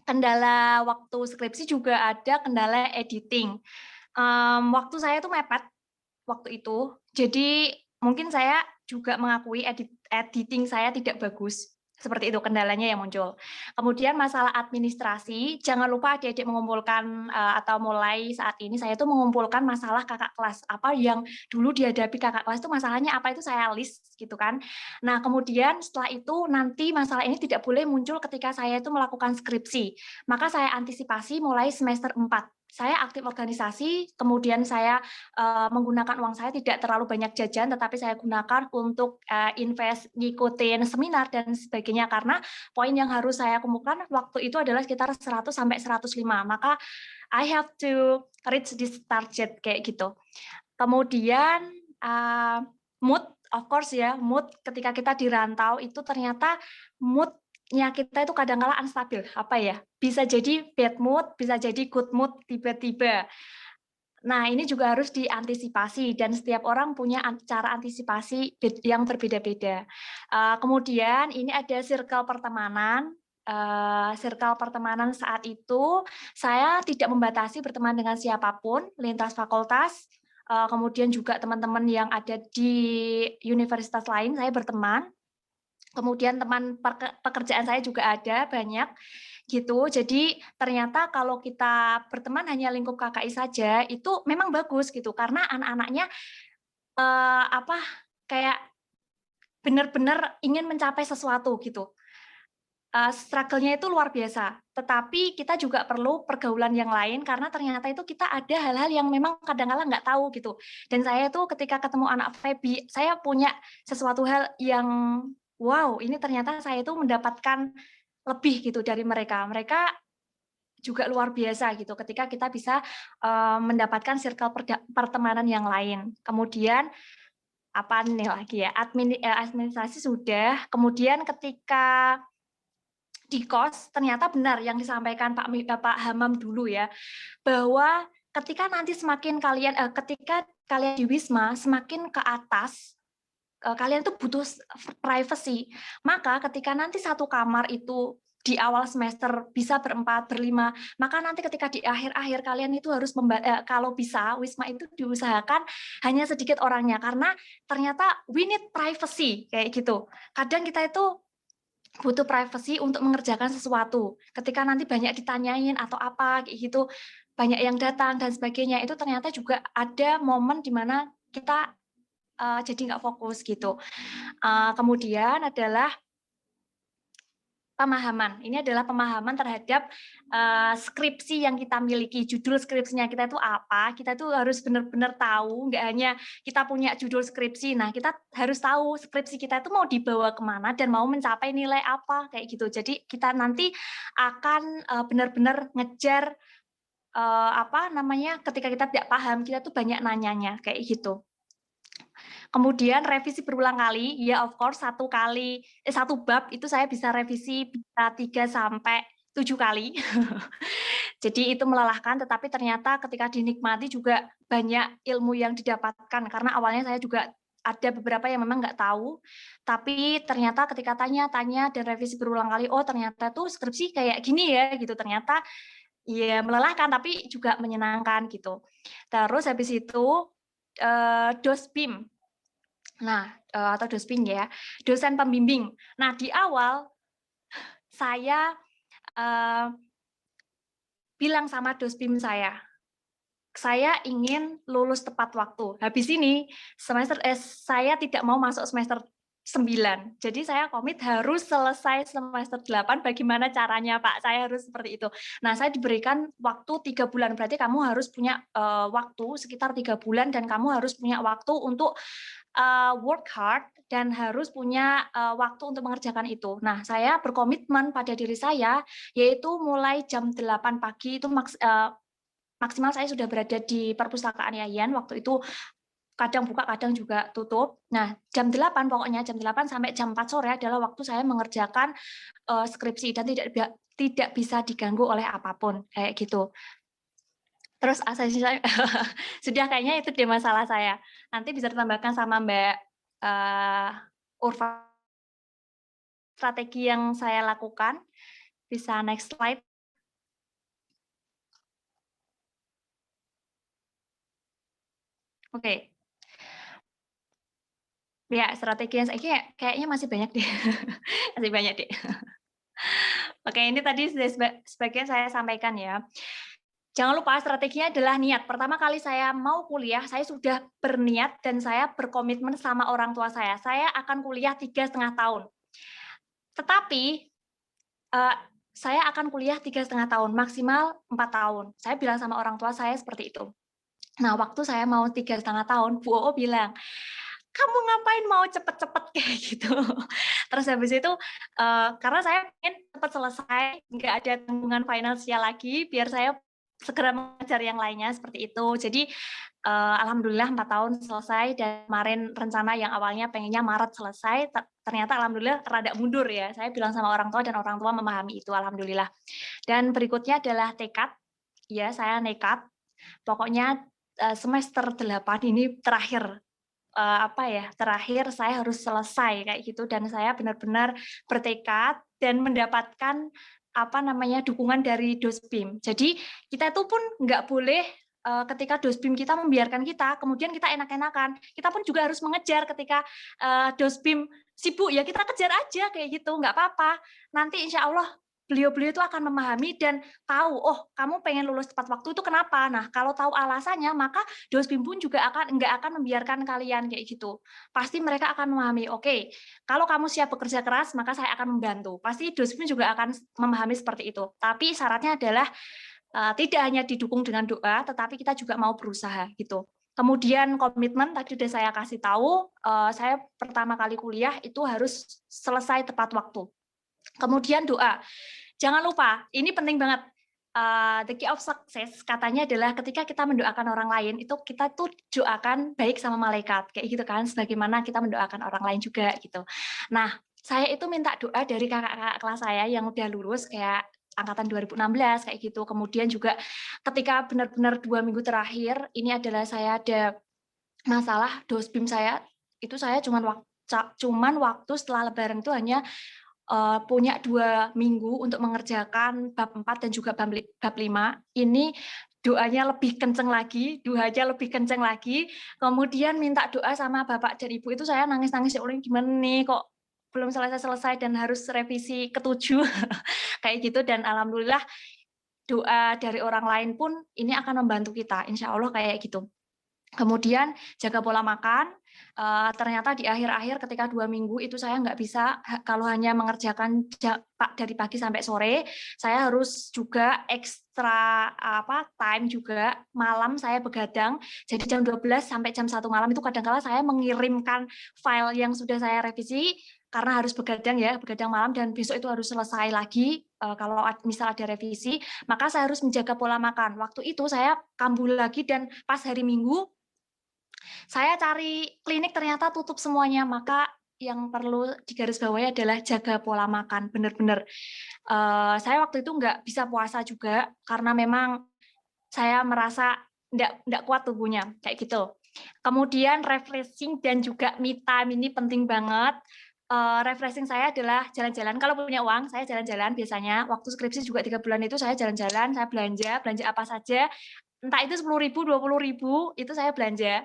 kendala waktu skripsi juga ada kendala editing. Waktu saya tuh mepet waktu itu, jadi mungkin saya juga mengakui editing saya tidak bagus. Seperti itu kendalanya yang muncul. Kemudian masalah administrasi, jangan lupa adik-adik mengumpulkan atau mulai saat ini saya tuh mengumpulkan masalah kakak kelas. Apa yang dulu dihadapi kakak kelas itu masalahnya apa itu saya list gitu kan. Nah, kemudian setelah itu nanti masalah ini tidak boleh muncul ketika saya itu melakukan skripsi. Maka saya antisipasi mulai semester 4. Saya aktif organisasi, kemudian saya menggunakan uang saya tidak terlalu banyak jajan, tetapi saya gunakan untuk invest, ngikutin seminar dan sebagainya, karena poin yang harus saya kumpulkan waktu itu adalah sekitar 100 sampai 105. Maka I have to reach this target kayak gitu. Kemudian mood, of course ya, mood ketika kita di rantau itu ternyata mood-nya kita itu kadang-kala unstabil, apa ya? Bisa jadi bad mood, bisa jadi good mood tiba-tiba. Nah, ini juga harus diantisipasi dan setiap orang punya cara antisipasi yang berbeda-beda. Kemudian ini ada circle pertemanan. Circle pertemanan saat itu saya tidak membatasi berteman dengan siapapun lintas fakultas. Kemudian juga teman-teman yang ada di universitas lain saya berteman. Kemudian teman pekerjaan saya juga ada banyak gitu. Jadi ternyata kalau kita berteman hanya lingkup KKI saja itu memang bagus gitu karena anak-anaknya kayak benar-benar ingin mencapai sesuatu gitu. struggle-nya itu luar biasa. Tetapi kita juga perlu pergaulan yang lain karena ternyata itu kita ada hal-hal yang memang kadang-kala nggak tahu gitu. Dan saya itu ketika ketemu anak FEBI, saya punya sesuatu hal yang wow, ini ternyata saya itu mendapatkan lebih gitu dari mereka. Mereka juga luar biasa gitu ketika kita bisa mendapatkan circle pertemanan yang lain. Kemudian apa nih lagi ya? Administrasi sudah. Kemudian ketika di kos ternyata benar yang disampaikan Pak Hamam dulu ya, bahwa ketika nanti ketika kalian di Wisma semakin ke atas, kalian tuh butuh privacy. Maka ketika nanti satu kamar itu di awal semester bisa berempat, berlima, maka nanti ketika di akhir-akhir kalian itu harus kalau bisa Wisma itu diusahakan hanya sedikit orangnya karena ternyata we need privacy kayak gitu. Kadang kita itu butuh privacy untuk mengerjakan sesuatu. Ketika nanti banyak ditanyain atau apa kayak gitu, banyak yang datang dan sebagainya, itu ternyata juga ada momen di mana kita jadi nggak fokus gitu. Kemudian adalah pemahaman. Ini adalah pemahaman terhadap skripsi yang kita miliki. Judul skripsinya kita itu apa? Kita itu harus benar-benar tahu, nggak hanya kita punya judul skripsi. Nah, kita harus tahu skripsi kita itu mau dibawa kemana dan mau mencapai nilai apa, kayak gitu. Jadi kita nanti akan benar-benar ngejar ketika kita tidak paham, kita tuh banyak nanyanya, kayak gitu. Kemudian revisi berulang kali, ya of course satu bab itu saya bisa revisi bisa 3 sampai 7 kali. Jadi itu melelahkan, tetapi ternyata ketika dinikmati juga banyak ilmu yang didapatkan karena awalnya saya juga ada beberapa yang memang nggak tahu, tapi ternyata ketika tanya-tanya dan revisi berulang kali, oh ternyata tuh skripsi kayak gini ya gitu, ternyata ya melelahkan tapi juga menyenangkan gitu. Terus habis itu DOSBIM. Nah, atau dosping ya, dosen pembimbing. Nah, di awal saya bilang sama dospim saya ingin lulus tepat waktu. Habis ini saya tidak mau masuk semester 9. Jadi saya komit harus selesai semester 8. Bagaimana caranya, Pak? Saya harus seperti itu. Nah, saya diberikan waktu 3 bulan. Berarti kamu harus punya waktu sekitar 3 bulan dan kamu harus punya waktu untuk work hard dan harus punya waktu untuk mengerjakan itu. Nah, saya berkomitmen pada diri saya, yaitu mulai jam 8 pagi itu maksimal saya sudah berada di perpustakaan Yayan. Waktu itu kadang buka, kadang juga tutup. Nah, jam 8 pokoknya, jam 8 sampai jam 4 sore adalah waktu saya mengerjakan skripsi dan tidak bisa diganggu oleh apapun, kayak gitu. Terus asasi saya sudah kayaknya itu deh masalah saya. Nanti bisa ditambahkan sama Mbak Urfa strategi yang saya lakukan. Bisa next slide. Oke. Ya, strategi yang saya kayaknya masih banyak deh. Masih banyak deh. Oke, ini tadi sebagian saya sampaikan ya. Jangan lupa strateginya adalah niat. Pertama kali saya mau kuliah, saya sudah berniat dan saya berkomitmen sama orang tua saya. Saya akan kuliah 3,5 tahun. Tetapi saya akan kuliah 3,5 tahun, maksimal 4 tahun. Saya bilang sama orang tua saya seperti itu. Nah, waktu saya mau 3,5 tahun, Bu Oo bilang, kamu ngapain mau cepet-cepet kayak gitu. Terus habis itu, karena saya ingin cepat selesai, nggak ada tanggungan finansial lagi, biar saya segera mengejar yang lainnya seperti itu. Jadi alhamdulillah 4 tahun selesai dan kemarin rencana yang awalnya pengennya Maret selesai, ternyata alhamdulillah rada mundur ya. Saya bilang sama orang tua dan orang tua memahami itu alhamdulillah. Dan berikutnya adalah tekad. Ya, saya nekat. Pokoknya semester 8 ini terakhir terakhir saya harus selesai kayak gitu dan saya benar-benar bertekad dan mendapatkan dukungan dari DOSBIM. Jadi kita itu pun nggak boleh ketika DOSBIM kita membiarkan kita, kemudian kita enak-enakan. Kita pun juga harus mengejar ketika DOSBIM sibuk ya kita kejar aja kayak gitu, nggak apa-apa. Nanti insya Allah beliau-beliau itu akan memahami dan tahu, oh kamu pengen lulus tepat waktu itu kenapa. Nah kalau tahu alasannya, maka Dosbim pun juga nggak akan membiarkan kalian kayak gitu. Pasti mereka akan memahami, oke, kalau kamu siap bekerja keras, maka saya akan membantu. Pasti Dosbim juga akan memahami seperti itu. Tapi syaratnya adalah tidak hanya didukung dengan doa, tetapi kita juga mau berusaha gitu. Kemudian komitmen tadi sudah saya kasih tahu, saya pertama kali kuliah itu harus selesai tepat waktu. Kemudian doa, jangan lupa, ini penting banget. The key of success katanya adalah ketika kita mendoakan orang lain, itu kita tuh doakan baik sama malaikat, kayak gitu kan, sebagaimana kita mendoakan orang lain juga gitu. Nah, saya itu minta doa dari kakak-kakak kelas saya yang udah lulus kayak angkatan 2016 kayak gitu. Kemudian juga ketika benar-benar 2 minggu terakhir, ini adalah saya ada masalah Dosbim saya, itu saya cuman waktu setelah Lebaran itu hanya punya 2 minggu untuk mengerjakan bab 4 dan juga bab 5. Ini doanya lebih kenceng lagi, kemudian minta doa sama bapak dan ibu, itu saya nangis-nangis, ya Allah gimana nih kok belum selesai-selesai dan harus revisi ke-7 kayak gitu. Dan alhamdulillah doa dari orang lain pun ini akan membantu kita, insya Allah kayak gitu. Kemudian jaga pola makan, ternyata di akhir-akhir ketika 2 minggu itu saya nggak bisa kalau hanya mengerjakan dari pagi sampai sore, saya harus juga ekstra time juga, malam saya begadang, jadi jam 12 sampai jam 1 malam itu kadang-kala saya mengirimkan file yang sudah saya revisi, karena harus begadang malam dan besok itu harus selesai lagi, kalau misal ada revisi, maka saya harus menjaga pola makan. Waktu itu saya kambuh lagi dan pas hari Minggu, saya cari klinik ternyata tutup semuanya, maka yang perlu digarisbawahi adalah jaga pola makan, benar-benar. Saya waktu itu nggak bisa puasa juga, karena memang saya merasa nggak kuat tubuhnya, kayak gitu. Kemudian refreshing dan juga me time ini penting banget. Refreshing saya adalah jalan-jalan. Kalau punya uang, saya jalan-jalan biasanya. Waktu skripsi juga 3 bulan itu saya jalan-jalan, saya belanja apa saja. Entah itu 10.000, 20.000, itu saya belanja.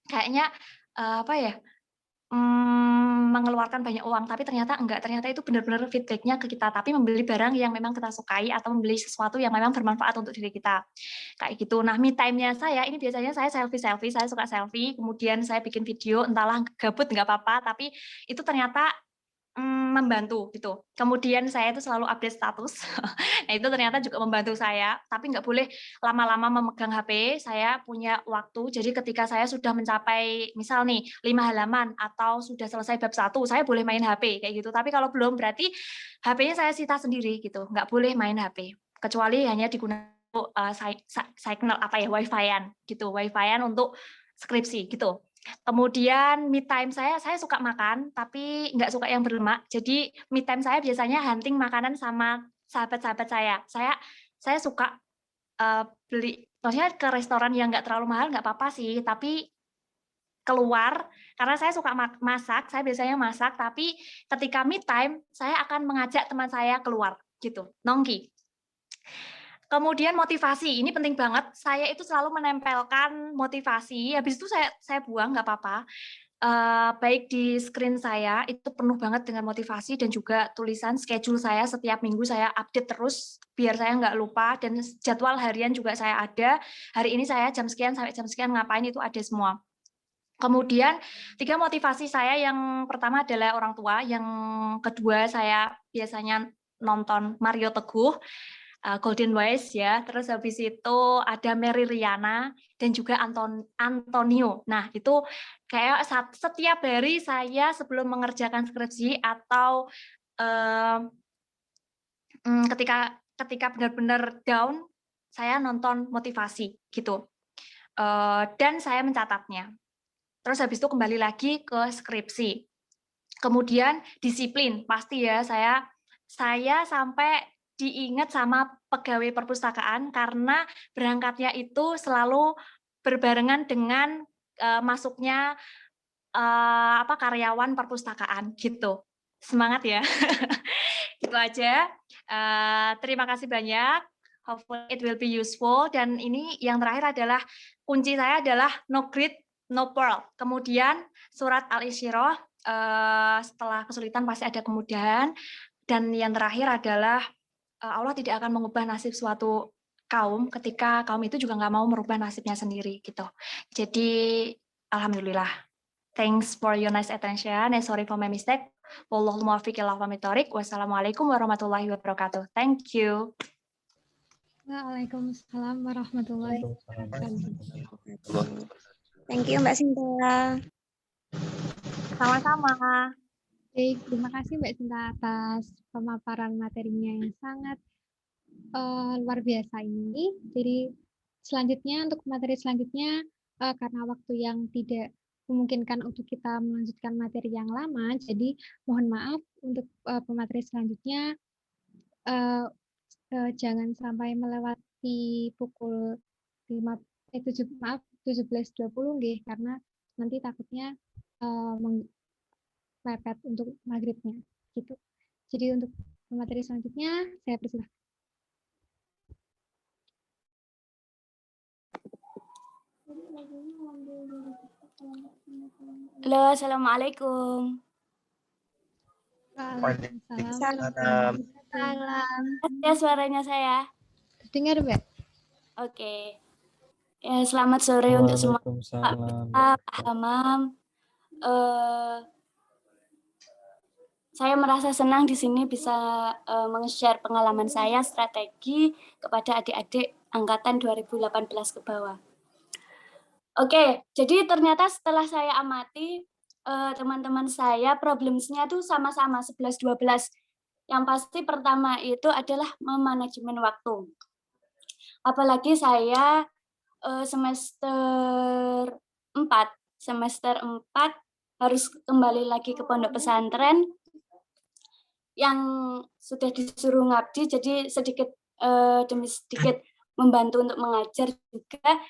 Kayaknya mengeluarkan banyak uang, tapi ternyata enggak. Ternyata itu benar-benar feedback-nya ke kita. Tapi membeli barang yang memang kita sukai atau membeli sesuatu yang memang bermanfaat untuk diri kita. Kayak gitu. Nah, me time-nya saya, ini biasanya saya selfie, saya suka selfie, kemudian saya bikin video, entahlah gabut nggak apa-apa, tapi itu ternyata membantu gitu. Kemudian saya itu selalu update status. Nah, itu ternyata juga membantu saya, tapi nggak boleh lama-lama memegang HP. Saya punya waktu, jadi ketika saya sudah mencapai misal nih 5 halaman atau sudah selesai bab 1, saya boleh main HP kayak gitu. Tapi kalau belum, berarti HP-nya saya sita sendiri gitu, nggak boleh main HP, kecuali hanya digunakan signal Wi-Fi-an gitu, Wi-Fi-an untuk skripsi gitu. Kemudian me time saya suka makan, tapi nggak suka yang berlemak. Jadi me time saya biasanya hunting makanan sama sahabat-sahabat saya. Saya suka beli, maksudnya ke restoran yang nggak terlalu mahal, nggak apa-apa sih, tapi keluar, karena saya suka masak, saya biasanya masak, tapi ketika me time, saya akan mengajak teman saya keluar, gitu, nongki. Kemudian motivasi, ini penting banget. Saya itu selalu menempelkan motivasi, habis itu saya buang, nggak apa-apa. Baik di screen saya, itu penuh banget dengan motivasi dan juga tulisan schedule saya setiap minggu saya update terus, biar saya nggak lupa, dan jadwal harian juga saya ada. Hari ini saya jam sekian sampai jam sekian ngapain, itu ada semua. Kemudian 3 motivasi saya, yang pertama adalah orang tua, yang kedua saya biasanya nonton Mario Teguh, Golden Voice ya, terus habis itu ada Mary Riana dan juga Antonio. Nah, itu kayak setiap hari saya sebelum mengerjakan skripsi atau ketika benar-benar down, saya nonton motivasi gitu. Dan saya mencatatnya. Terus habis itu kembali lagi ke skripsi. Kemudian disiplin, pasti ya, saya sampai diingat sama pegawai perpustakaan karena berangkatnya itu selalu berbarengan dengan masuknya karyawan perpustakaan gitu. Semangat ya. Itu aja. Terima kasih banyak. Hopefully it will be useful. Dan ini yang terakhir adalah kunci saya adalah no greed, no pearl. Kemudian surat Al-Isyirah, setelah kesulitan pasti ada kemudahan. Dan yang terakhir adalah Allah tidak akan mengubah nasib suatu kaum ketika kaum itu juga nggak mau merubah nasibnya sendiri gitu. Jadi alhamdulillah. Thanks for your nice attention and sorry for my mistake. Wallahul muwaffiq ila aqwamit thoriq. Wassalamualaikum warahmatullahi wabarakatuh. Thank you. Waalaikumsalam warahmatullahi wabarakatuh. Thank you Mbak Sinta. Sama-sama. Baik, terima kasih Mbak Sinta atas pemaparan materinya yang sangat luar biasa ini. Jadi selanjutnya untuk materi selanjutnya karena waktu yang tidak memungkinkan untuk kita melanjutkan materi yang lama, jadi mohon maaf untuk pemateri selanjutnya jangan sampai melewati pukul 17.20 nggih, karena nanti takutnya mepet untuk maghribnya gitu. Jadi untuk materi selanjutnya saya persilahkan. Halo, assalamualaikum. Waalaikumsalam. Salam. Ya suaranya saya. Dengar Mbak? Oke. Ya selamat sore untuk semua Waalaikumsalam. Pak Hamam. Saya merasa senang di sini bisa meng-share pengalaman saya strategi kepada adik-adik angkatan 2018 ke bawah. Oke, jadi ternyata setelah saya amati teman-teman saya problemsnya tuh sama-sama 11-12. Yang pasti pertama itu adalah memanajemen waktu. Apalagi saya semester 4 harus kembali lagi ke pondok pesantren yang sudah disuruh ngabdi, jadi sedikit demi sedikit membantu untuk mengajar juga.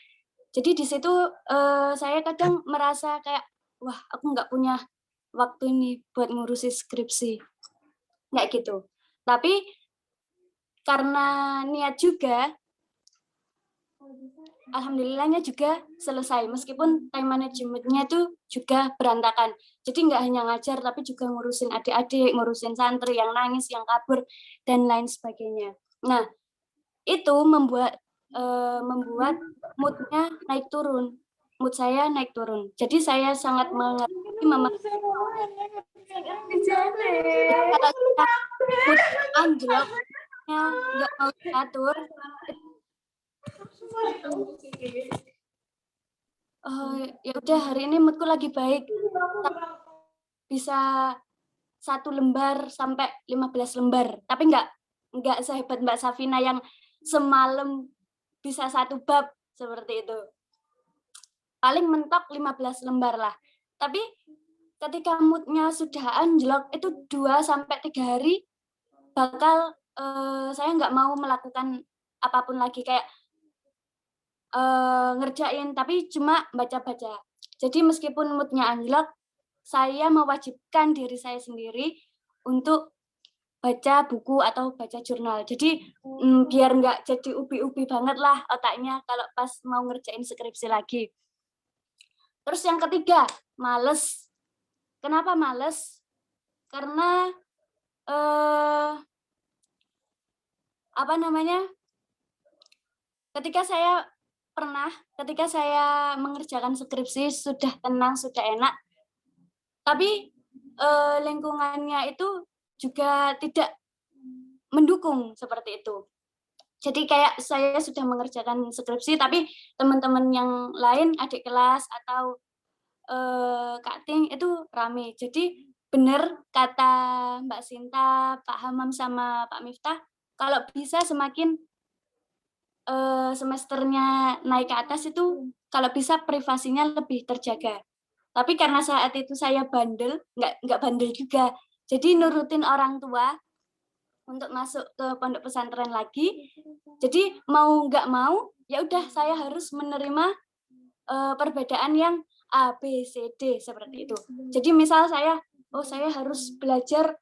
Jadi di situ saya kadang merasa kayak, wah aku nggak punya waktu ini buat ngurusi skripsi, nggak gitu. Tapi karena niat juga, alhamdulillahnya juga selesai. Meskipun time managementnya itu juga berantakan. Jadi nggak hanya ngajar, tapi juga ngurusin adik-adik, ngurusin santri yang nangis, yang kabur, dan lain sebagainya. Nah, itu membuat mood-nya naik turun. Mood saya naik turun. Jadi saya sangat mengerti kalau kita mood anjloknya nggak mau diatur. Ya udah hari ini moodku lagi baik. Bisa 1 lembar sampai 15 lembar. Tapi nggak sehebat Mbak Safina yang semalam bisa 1 bab seperti itu. Paling mentok 15 lembar lah. Tapi ketika moodnya sudah anjlok, itu 2-3 hari bakal saya nggak mau melakukan apapun lagi, kayak ngerjain, tapi cuma baca-baca. Jadi meskipun moodnya anjlok, saya mewajibkan diri saya sendiri untuk baca buku atau baca jurnal. Jadi biar nggak jadi ubi-ubi banget lah otaknya kalau pas mau ngerjain skripsi lagi. Terus yang ketiga, males. Kenapa males? Karena ketika saya mengerjakan skripsi sudah tenang, sudah enak, tapi lingkungannya itu juga tidak mendukung seperti itu. Jadi kayak saya sudah mengerjakan skripsi, tapi teman-teman yang lain, adik kelas atau Kak Ting itu rame. Jadi benar kata Mbak Sinta, Pak Hamam sama Pak Miftah, kalau bisa semakin semesternya naik ke atas itu kalau bisa privasinya lebih terjaga. Tapi karena saat itu saya bandel, nggak bandel juga. Jadi nurutin orang tua untuk masuk ke pondok pesantren lagi. Jadi mau nggak mau, ya udah saya harus menerima perbedaan yang A, B, C, D seperti itu. Jadi misal saya harus belajar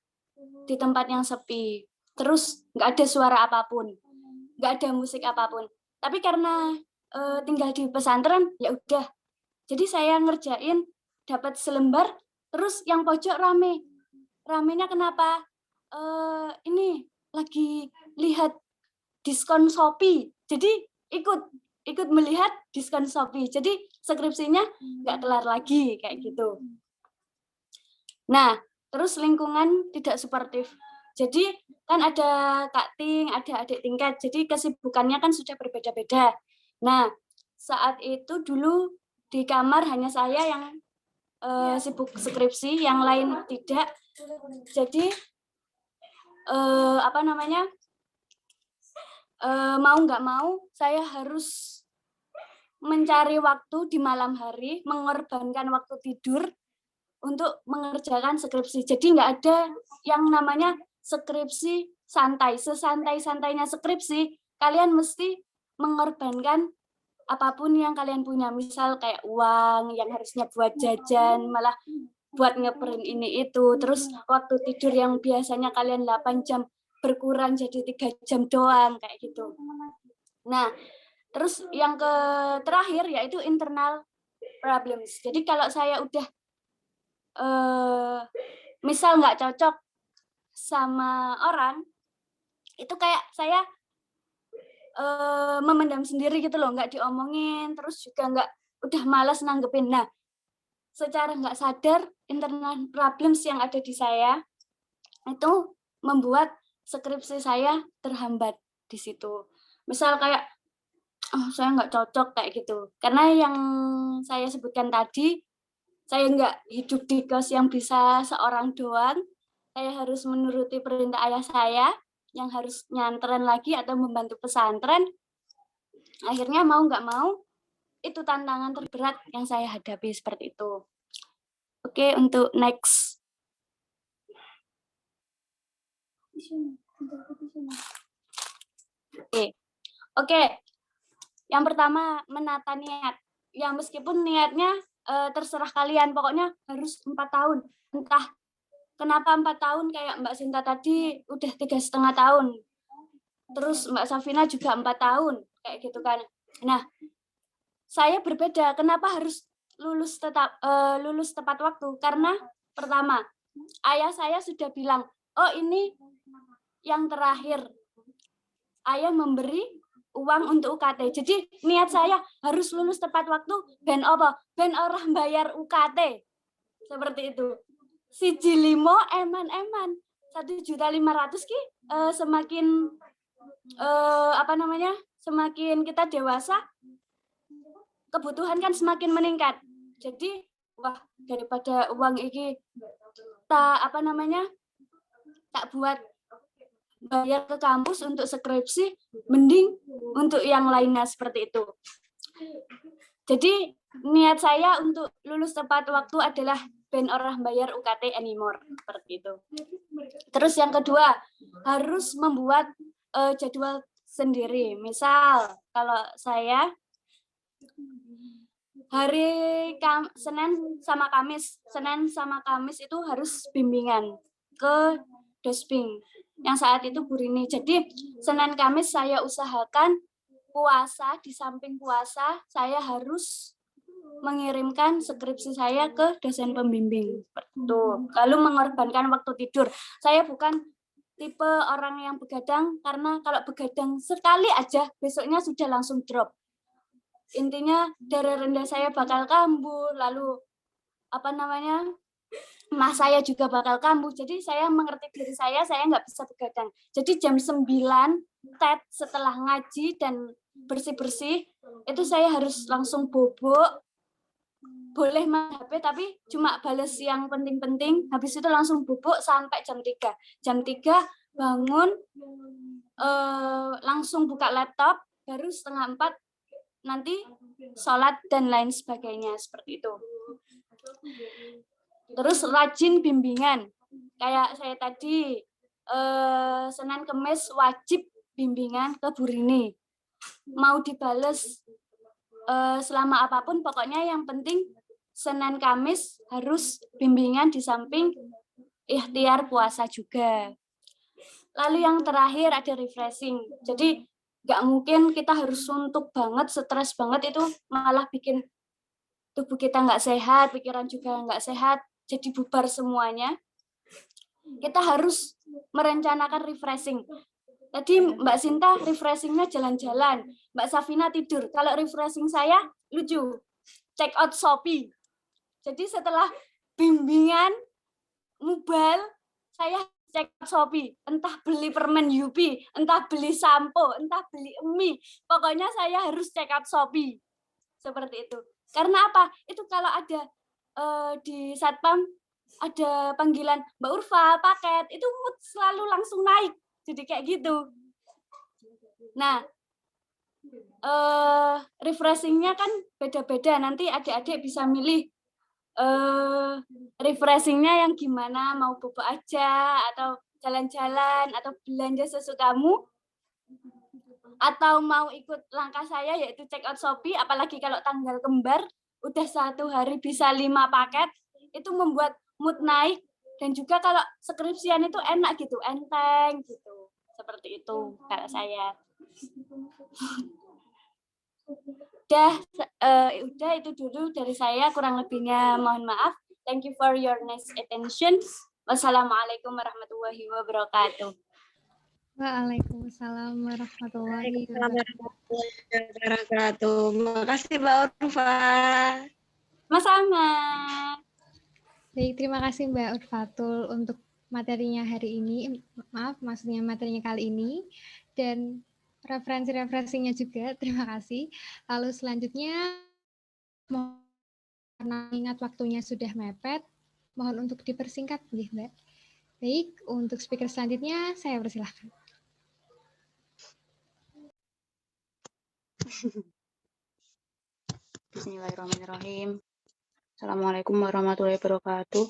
di tempat yang sepi, terus nggak ada suara apapun, nggak ada musik apapun. Tapi karena tinggal di pesantren, ya udah. Jadi saya ngerjain dapat selembar, terus yang pojok rame. Ramenya kenapa? ini lagi lihat diskon Shopee, jadi ikut melihat diskon Shopee, jadi skripsinya nggak kelar lagi kayak gitu. Nah, terus lingkungan tidak suportif. Jadi kan ada kakting, ada adik tingkat, jadi kesibukannya kan sudah berbeda-beda. Nah, saat itu dulu di kamar hanya saya yang sibuk skripsi, yang lain tidak. Jadi mau nggak mau saya harus mencari waktu di malam hari, mengorbankan waktu tidur untuk mengerjakan skripsi. Jadi nggak ada yang namanya skripsi santai. Sesantai-santainya skripsi, kalian mesti mengorbankan apapun yang kalian punya. Misal kayak uang yang harusnya buat jajan, malah buat ngeprint ini itu. Terus waktu tidur yang biasanya kalian 8 jam berkurang jadi 3 jam doang, kayak gitu. Nah, terus yang terakhir yaitu internal problems. Jadi kalau saya udah misal nggak cocok sama orang, itu kayak saya memendam sendiri gitu loh, nggak diomongin, terus juga udah malas nanggepin. Nah, secara nggak sadar internal problems yang ada di saya itu membuat skripsi saya terhambat di situ. Misal kayak saya nggak cocok kayak gitu, karena yang saya sebutkan tadi, saya nggak hidup di kos yang bisa seorang doang. Saya harus menuruti perintah ayah saya yang harus nyantren lagi atau membantu pesantren. Akhirnya mau nggak mau, itu tantangan terberat yang saya hadapi seperti itu. Oke, untuk next. Oke. Yang pertama, menata niat. Ya meskipun niatnya terserah kalian, pokoknya harus 4 tahun. Entah kenapa 4 tahun, kayak Mbak Sinta tadi udah 3,5 tahun. Terus Mbak Safina juga 4 tahun, kayak gitu kan. Nah, saya berbeda. Kenapa harus lulus tepat waktu? Karena pertama, ayah saya sudah bilang, oh ini yang terakhir. Ayah memberi uang untuk UKT. Jadi niat saya harus lulus tepat waktu, ben apa? Ben orang bayar UKT. Seperti itu. Siji limo eman-eman. 1.500.000 ki semakin semakin kita dewasa, kebutuhan kan semakin meningkat. Jadi wah, daripada uang ini tak buat bayar ke kampus untuk skripsi, mending untuk yang lainnya seperti itu. Jadi niat saya untuk lulus tepat waktu adalah ben orang bayar UKT anymore, seperti itu. Terus yang kedua, harus membuat jadwal sendiri. Misal kalau saya hari Senin sama Kamis itu harus bimbingan ke Dosping yang saat itu Bu Rini. Jadi Senin Kamis saya usahakan puasa, di samping puasa saya harus mengirimkan skripsi saya ke dosen pembimbing. Tuh. Lalu mengorbankan waktu tidur. Saya bukan tipe orang yang begadang, karena kalau begadang sekali aja besoknya sudah langsung drop. Intinya darah rendah saya bakal kambuh, lalu mah saya juga bakal kambuh. Jadi saya mengerti diri saya nggak bisa begadang. Jadi jam 9 TET setelah ngaji dan bersih-bersih, itu saya harus langsung bobok. Boleh main HP tapi cuma balas yang penting-penting, habis itu langsung bobok sampai jam 3. Jam 3 bangun, langsung buka laptop, baru 3:30 nanti sholat dan lain sebagainya, seperti itu. Terus rajin bimbingan. Kayak saya tadi, Senin Kemis wajib bimbingan ke Bu Rini. Mau dibales selama apapun, pokoknya yang penting Senin Kamis harus bimbingan di samping ikhtiar puasa juga. Lalu yang terakhir ada refreshing. Jadi nggak mungkin kita harus suntuk banget, stres banget, itu malah bikin tubuh kita nggak sehat, pikiran juga nggak sehat, jadi bubar semuanya. kita harus merencanakan refreshing. Tadi Mbak Sinta refreshingnya jalan-jalan, Mbak Safina tidur. Kalau refreshing saya lucu, check out Shopee. Jadi setelah bimbingan mubal, saya check out Shopee. Entah beli permen Yupi, entah beli sampo, entah beli mie. Pokoknya saya harus check out Shopee. Seperti itu. Karena apa? Itu kalau ada di Satpam, ada panggilan Mbak Urfa, paket, itu mood selalu langsung naik. Jadi kayak gitu. Nah, refreshingnya kan beda-beda. Nanti adik-adik bisa milih refreshingnya yang gimana, mau bobo aja, atau jalan-jalan, atau belanja sesukamu, atau mau ikut langkah saya yaitu check out Shopee. Apalagi kalau tanggal kembar, udah 1 hari bisa 5 paket, itu membuat mood naik. Dan juga kalau skripsian itu enak gitu, enteng gitu. Seperti itu kalau saya. Udah itu dulu dari saya, kurang lebihnya mohon maaf. Thank you for your nice attention. Wassalamualaikum warahmatullahi wabarakatuh. Waalaikumsalam warahmatullahi wabarakatuh. Makasih Mbak Urfa. Sama-sama. Baik, terima kasih Mbak Urfatul untuk materinya hari ini. Maaf, maksudnya materinya kali ini. Dan referensi-referensinya juga, terima kasih. Lalu selanjutnya, karena ingat waktunya sudah mepet, mohon untuk dipersingkat, Mbak. Baik, untuk speaker selanjutnya, saya persilahkan. Bismillahirrahmanirrahim. Assalamualaikum warahmatullahi wabarakatuh.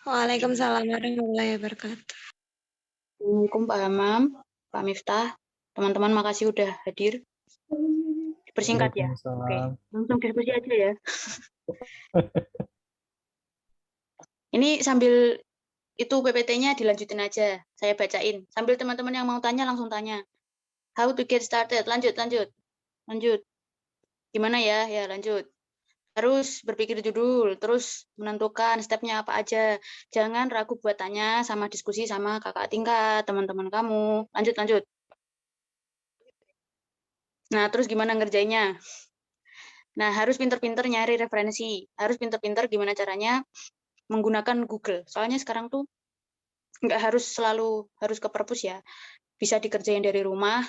Waalaikumsalam warahmatullahi wabarakatuh. Assalamualaikum Pak Hamam, Pak Miftah, teman-teman makasih udah hadir. Persingkat ya. Oke, langsung diskusi aja ya. Ini sambil itu PPT-nya dilanjutin aja, saya bacain. Sambil teman-teman yang mau tanya langsung tanya. How to get started? Lanjut. Gimana ya? Ya lanjut. Harus berpikir judul, terus menentukan stepnya apa aja. Jangan ragu buat tanya sama diskusi sama kakak tingkat, teman-teman kamu. Lanjut. Nah, terus gimana ngerjainnya? Nah, harus pinter-pinter nyari referensi. Harus pinter-pinter gimana caranya menggunakan Google. Soalnya sekarang tuh nggak harus selalu harus ke perpus ya. Bisa dikerjain dari rumah.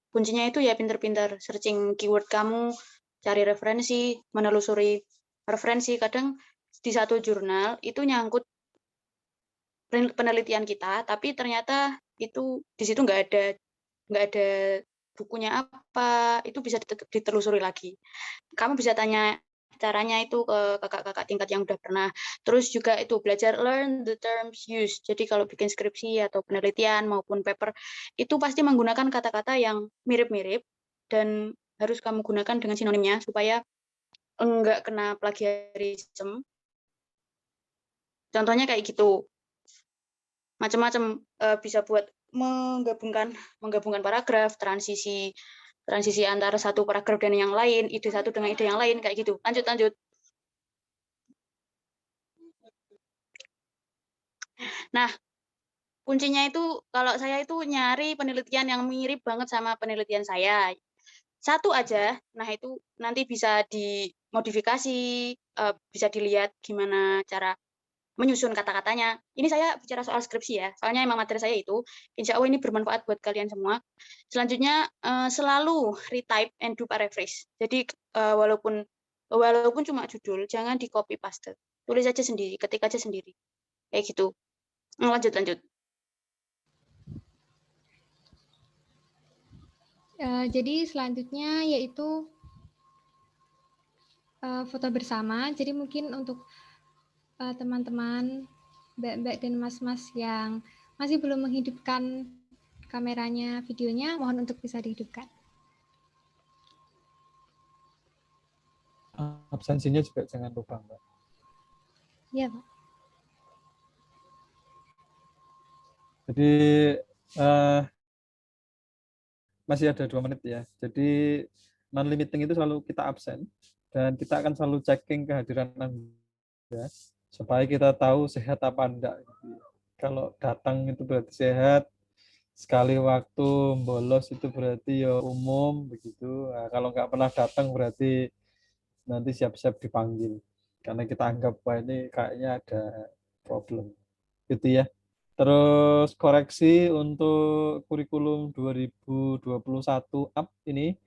Kuncinya itu ya pinter-pinter searching keyword kamu, cari referensi, menelusuri referensi. Kadang di satu jurnal itu nyangkut penelitian kita, tapi ternyata itu di situ nggak ada bukunya apa, itu bisa ditelusuri lagi. Kamu bisa tanya caranya itu ke kakak-kakak tingkat yang udah pernah. Terus juga itu belajar learn the terms used. Jadi kalau bikin skripsi atau penelitian maupun paper, itu pasti menggunakan kata-kata yang mirip-mirip dan harus kamu gunakan dengan sinonimnya supaya enggak kena plagiarisme. Contohnya kayak gitu. Macam-macam bisa buat menggabungkan paragraf, transisi antara satu paragraf dan yang lain, ide satu dengan ide yang lain, kayak gitu. Lanjut. Nah, kuncinya itu kalau saya itu nyari penelitian yang mirip banget sama penelitian saya. Satu aja, nah itu nanti bisa dimodifikasi, bisa dilihat gimana cara menyusun kata-katanya. Ini saya bicara soal skripsi ya, soalnya emang materi saya itu, insya Allah ini bermanfaat buat kalian semua. Selanjutnya, selalu retype and do paraphrase. Jadi walaupun cuma judul, jangan di copy paste. Tulis aja sendiri, ketik aja sendiri. Kayak gitu. Lanjut. Jadi selanjutnya yaitu foto bersama. Jadi mungkin untuk teman-teman, mbak-mbak dan mas-mas yang masih belum menghidupkan kameranya, videonya, mohon untuk bisa dihidupkan. Absensinya juga jangan lupa, Mbak. Iya, Pak. Jadi masih ada 2 menit ya. Jadi non-limiting itu selalu kita absen dan kita akan selalu checking kehadiran Anda supaya kita tahu sehat apa enggak. Kalau datang itu berarti sehat, sekali waktu bolos itu berarti ya umum begitu. Nah, kalau nggak pernah datang berarti nanti siap-siap dipanggil. Karena kita anggap wah ini kayaknya ada problem. Gitu ya. Terus koreksi untuk kurikulum 2021 up ini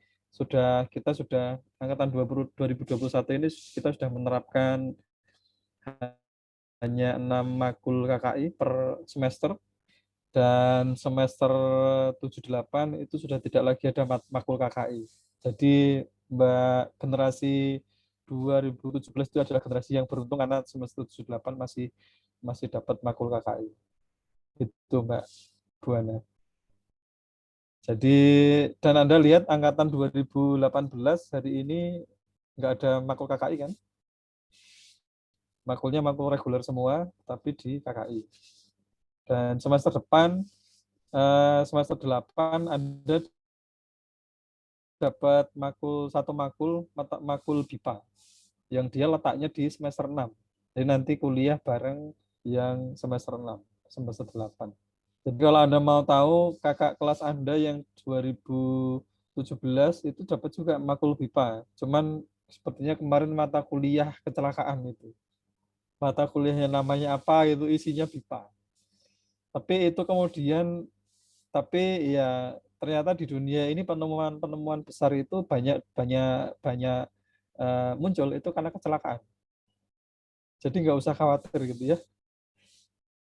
kita sudah angkatan 2021 ini kita sudah menerapkan hanya 6 makul KKI per semester, dan semester 78 itu sudah tidak lagi ada makul KKI. Jadi generasi 2017 itu adalah generasi yang beruntung karena semester 78 masih dapat makul KKI. Itu Mbak Buana. Jadi, dan Anda lihat angkatan 2018 hari ini nggak ada makul KKI kan? Makulnya makul reguler semua, tapi di KKI. Dan semester depan, semester 8, Anda dapat satu makul BIPA, yang dia letaknya di semester 6. Jadi nanti kuliah bareng yang semester 6, semester 8. Jadi kalau Anda mau tahu, kakak kelas Anda yang 2017 itu dapat juga makul BIPA. Cuman sepertinya kemarin mata kuliah kecelakaan itu. Mata kuliahnya namanya apa, itu isinya BIPA. Tapi itu kemudian, ya ternyata di dunia ini penemuan besar itu banyak muncul itu karena kecelakaan. Jadi nggak usah khawatir gitu ya.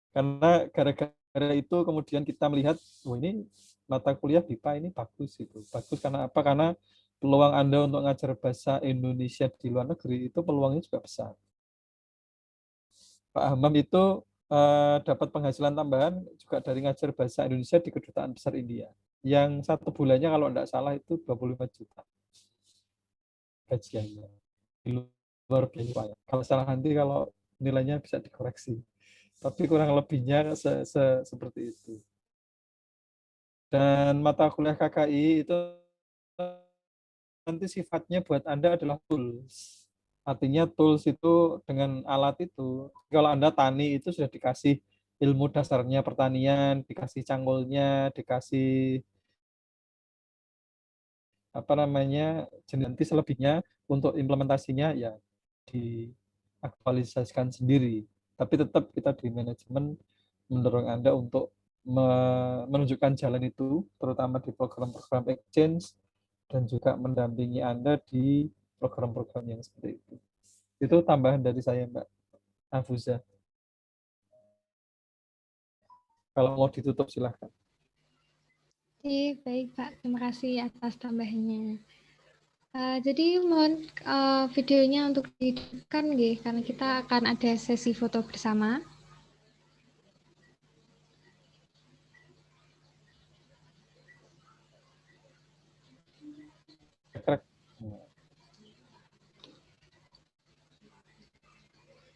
Karena gara-gara itu kemudian kita melihat, oh ini mata kuliah BIPA ini bagus itu. Bagus karena apa? Karena peluang Anda untuk ngajar bahasa Indonesia di luar negeri itu peluangnya juga besar. Pak Hamam itu dapat penghasilan tambahan juga dari ngajar bahasa Indonesia di Kedutaan Besar India. Yang 1 bulannya kalau tidak salah itu 25 juta gajiannya. Luar biasa. Kalau salah nanti kalau nilainya bisa dikoreksi. Tapi kurang lebihnya seperti itu. Dan mata kuliah KKI itu nanti sifatnya buat Anda adalah tools. Artinya tools itu dengan alat itu. Kalau Anda tani itu sudah dikasih ilmu dasarnya pertanian, dikasih cangkulnya, dikasih nanti selebihnya untuk implementasinya ya diaktualisasikan sendiri. Tapi tetap kita di manajemen mendorong Anda untuk menunjukkan jalan itu, terutama di program-program exchange, dan juga mendampingi Anda di program-program yang seperti itu. Itu tambahan dari saya, Mbak Afuza. Kalau mau ditutup silahkan. Baik Pak, terima kasih atas tambahannya. Jadi mohon videonya untuk dihidupkan karena kita akan ada sesi foto bersama.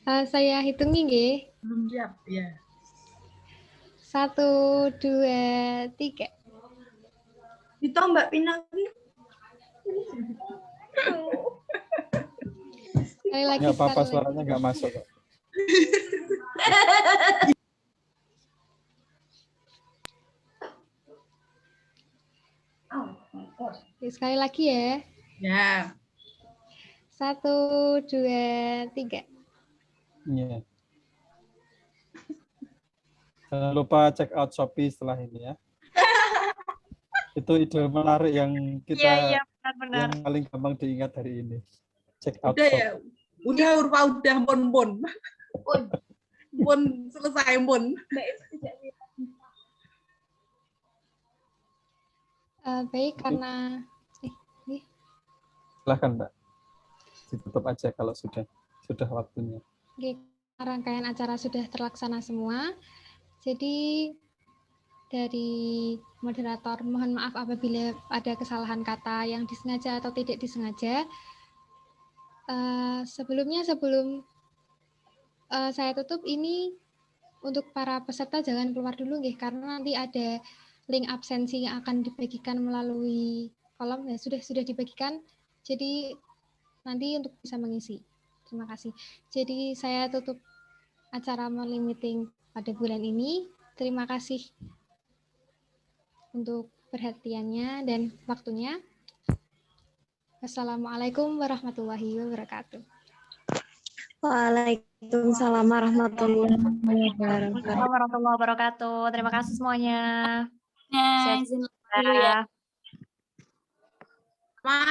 Saya hitungi Belum siap, ya. 1, 2, 3. Itu Mbak Pinangki. Sekali lagi. Nggak apa-apa, suaranya nggak masuk. Sekali lagi ya. Ya. 1, 2, 3. Iya. Jangan lupa check out Shopee setelah ini ya. Itu ide menarik yang kita benar-benar. yang paling gampang diingat hari ini. Check out Udah Shopee. ya. Udah bon. Bon selesai bon. Baik, karena Silahkan Mbak. Ditutup aja kalau sudah waktunya. Rangkaian acara sudah terlaksana semua. Jadi dari moderator mohon maaf apabila ada kesalahan kata yang disengaja atau tidak disengaja. Sebelum saya tutup ini, untuk para peserta jangan keluar dulu karena nanti ada link absensi yang akan dibagikan melalui kolom ya, sudah dibagikan. Jadi nanti untuk bisa mengisi. Terima kasih. Jadi saya tutup acara morning meeting pada bulan ini. Terima kasih untuk perhatiannya dan waktunya. Wassalamualaikum warahmatullahi wabarakatuh. Waalaikumsalam warahmatullahi wabarakatuh. Waalaikumsalam warahmatullahi wabarakatuh. Terima kasih semuanya. Nah, izin dulu ya. Mas